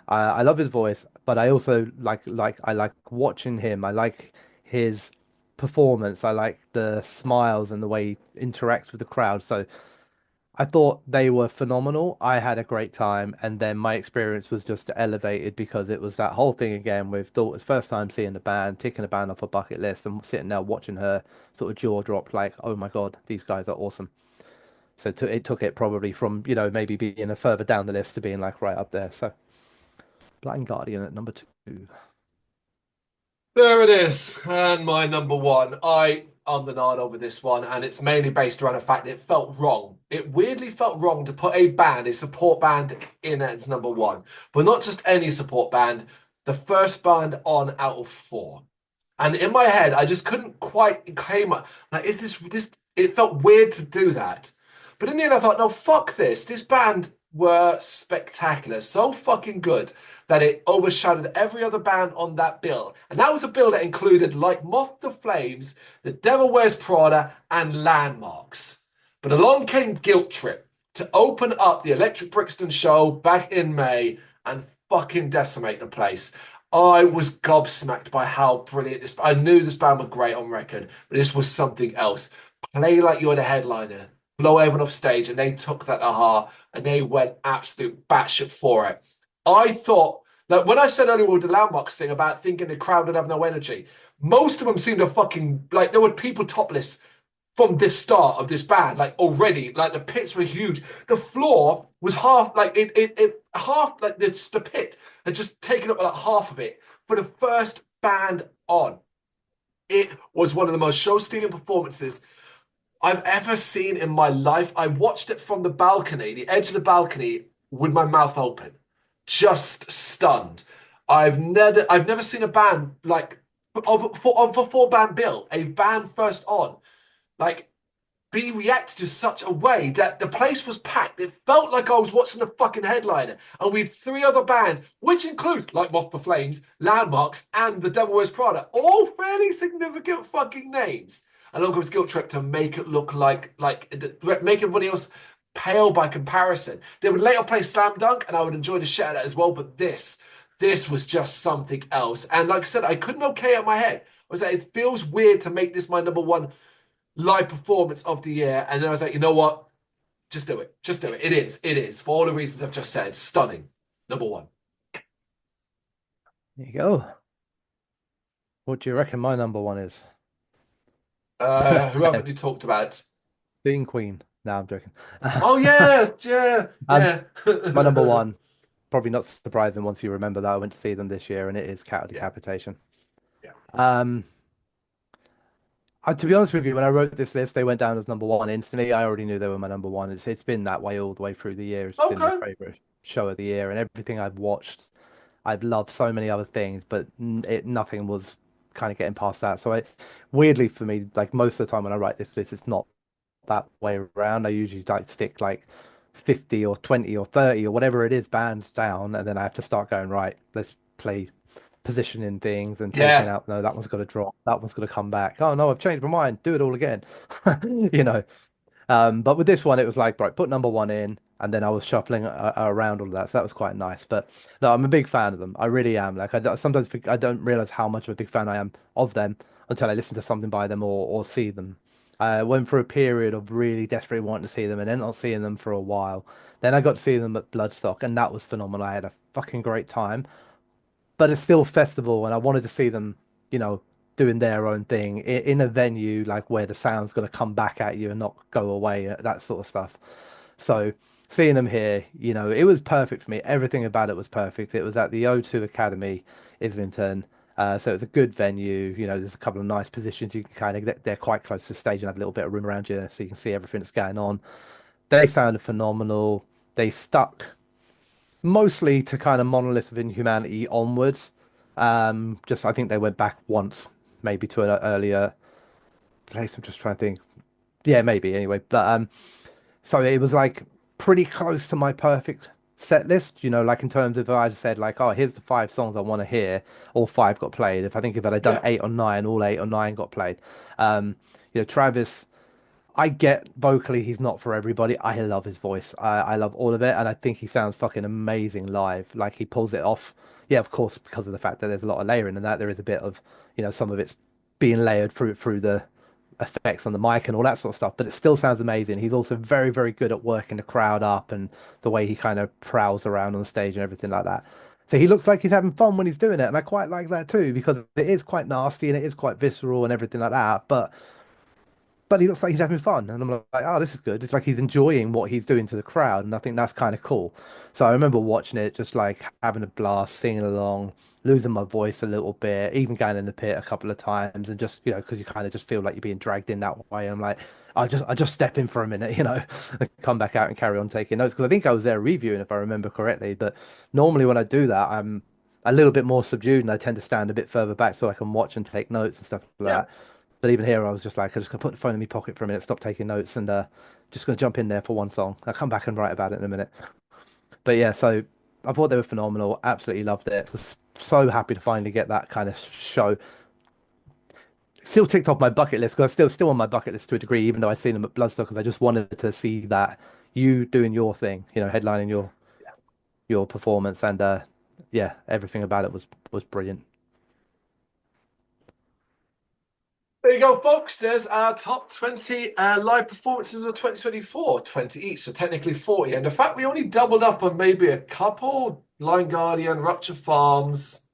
I love his voice, but I also I like watching him. I like his performance. I like the smiles and the way he interacts with the crowd. So I thought they were phenomenal. I had a great time, and then my experience was just elevated because it was that whole thing again with daughter's first time seeing the band, ticking the band off a bucket list, and sitting there watching her sort of jaw drop, like, oh my God, these guys are awesome. So it took it probably from, maybe being a further down the list to being like right up there. So Blind Guardian at number two. There it is, and my number one. I am the nod over this one, and it's mainly based around the fact that it felt wrong. It weirdly felt wrong to put a support band, in as number one, but not just any support band, the first band on out of four. And in my head, I just couldn't quite it came up like, is this? It felt weird to do that, but in the end, I thought, no, fuck this. This band were spectacular, so fucking good that it overshadowed every other band on that bill. And that was a bill that included like Moth to Flames, The Devil Wears Prada, and Landmarks. But along came Guilt Trip to open up the Electric Brixton show back in May and fucking decimate the place. I was gobsmacked by how brilliant this. I knew this band were great on record, but this was something else. Play like you're the headliner, blow everyone off stage, and they took that to heart and they went absolute batshit for it. I thought, like when I said earlier with the Landmarks thing about thinking the crowd would have no energy, most of them seemed to fucking like there were people topless from this start of this band, like already, like the pits were huge. The floor was half, like it half, like this, the pit had just taken up like half of it for the first band on. It was one of the most show-stealing performances I've ever seen in my life. I watched it from the balcony, the edge of the balcony, with my mouth open, just stunned. I've never seen a band like of a four-band bill, a band first on like be reacted to such a way that the place was packed. It felt like I was watching the fucking headliner. And we had three other bands, which includes like Moth to Flames, Landmarks, and The Devil Wears Prada, all fairly significant fucking names. And along comes Guilt Trip to make it look like make everybody else pale by comparison. They would later play Slam Dunk, and I would enjoy the shit out of that as well. But this was just something else. And like I said, I couldn't okay it in my head. I was like, it feels weird to make this my number one live performance of the year. And then I was like, you know what? Just do it. Just do it. It is. It is. For all the reasons I've just said. Stunning. Number one. There you go. What do you reckon my number one is? Who haven't you talked about? Being Queen. No, I'm joking. Oh yeah, yeah, Um, yeah. my number one, probably not surprising once you remember that I went to see them this year, and it is Cattle Yeah, Decapitation. yeah. Um, to be honest with you, when I wrote this list, they went down as number one instantly. I already knew they were my number one. It's been that way all the way through the year. It's been my Okay. favorite show of the year, and everything I've watched, I've loved so many other things, but nothing was kind of getting past that. So weirdly for me, like most of the time when I write this list, it's not that way around. I usually like stick like 50 or 20 or 30 or whatever it is bands down, and then I have to start going, right, let's play positioning things and taking Yeah. out, no, that one's got to drop, that one's got to come back. Oh no, I've changed my mind, do it all again. You know. But with this one, it was like, right, put number one in, and then I was shuffling around all of that, so that was quite nice. But no, I'm a big fan of them. I really am. Like, sometimes I don't realize how much of a big fan I am of them until I listen to something by them or see them. I went through a period of really desperately wanting to see them, and then not seeing them for a while. Then I got to see them at Bloodstock, and that was phenomenal. I had a fucking great time, but it's still a festival, and I wanted to see them, you know, doing their own thing in a venue like where the sound's going to come back at you and not go away, that sort of stuff. So seeing them here, you know, it was perfect for me. Everything about it was perfect. It was at the O2 Academy, Islington. So it's a good venue. You know, there's a couple of nice positions. You can kind of get there quite close to the stage and have a little bit of room around you so you can see everything that's going on. They sounded phenomenal. They stuck mostly to kind of Monolith of Inhumanity onwards. Just I think they went back once, maybe to an earlier place. I'm just trying to think. Yeah, maybe anyway. But so it was like pretty close to my perfect set list. You know, like in terms of I just said like, oh, here's the five songs I want to hear. All five got played. If I'd done Yeah. eight or nine, all eight or nine got played. You know, Travis. I get vocally he's not for everybody. I love his voice. I love all of it, and I think he sounds fucking amazing live. Like he pulls it off. Yeah, of course, because of the fact that there's a lot of layering and that there is a bit of, you know, some of it's being layered through the effects on the mic and all that sort of stuff. But it still sounds amazing. He's also very, very good at working the crowd up and the way he kind of prowls around on stage and everything like that. So he looks like he's having fun when he's doing it, and I quite like that too because it is quite nasty and it is quite visceral and everything like that. But he looks like he's having fun, and I'm like, oh, this is good. It's like he's enjoying what he's doing to the crowd, and I think that's kind of cool. So I remember watching it, just like having a blast, singing along, losing my voice a little bit, even going in the pit a couple of times, and just because you kind of just feel like you're being dragged in that way. I'm like, I just step in for a minute, and come back out and carry on taking notes because I think I was there reviewing if I remember correctly. But normally when I do that, I'm a little bit more subdued, and I tend to stand a bit further back so I can watch and take notes and stuff like Yeah. that. But even here, I was just like, I'm just gonna put the phone in my pocket for a minute, stop taking notes, and just gonna jump in there for one song. I'll come back and write about it in a minute. But yeah, so I thought they were phenomenal. Absolutely loved it. Was so happy to finally get that kind of show. Still ticked off my bucket list because still on my bucket list to a degree, even though I seen them at Bloodstock, because I just wanted to see that you doing your thing, headlining your performance, and yeah, everything about it was brilliant. There you go, folks. There's our top 20 live performances of 2024, 20 each, so technically 40. And the fact we only doubled up on maybe a couple, Line Guardian, Rupture Farms,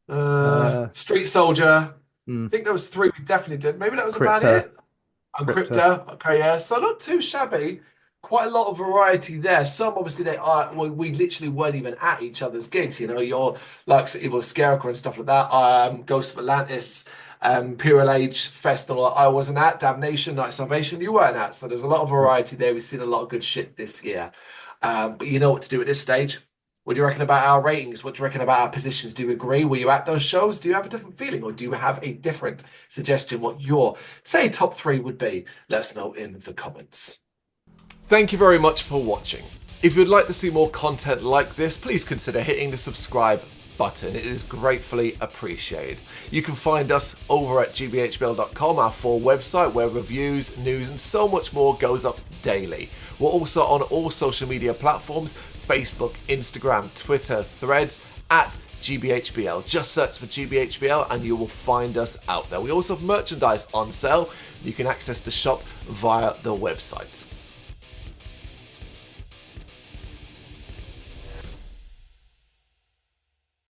Uh, Street Soldier. I mm, think there was three we definitely did. Maybe that was about Crypta, it. And Crypta. Crypto. Okay, yeah. So not too shabby. Quite a lot of variety there. Some obviously they are. Well, we literally weren't even at each other's gigs. You're like Evil Scarecrow and stuff like that. Ghost of Atlantis, Imperial Age Festival. I wasn't at. Damnation, Night of Salvation. You weren't at. So there's a lot of Mm. variety there. We've seen a lot of good shit this year. But you know what to do at this stage. What do you reckon about our ratings? What do you reckon about our positions? Do you agree? Were you at those shows? Do you have a different feeling, or do you have a different suggestion what your, say, top three would be? Let us know in the comments. Thank you very much for watching. If you'd like to see more content like this, please consider hitting the subscribe button. It is gratefully appreciated. You can find us over at gbhbl.com, our full website, where reviews, news, and so much more goes up daily. We're also on all social media platforms: Facebook, Instagram, Twitter, Threads, at GBHBL. Just search for GBHBL and you will find us out there. We also have merchandise on sale. You can access the shop via the website.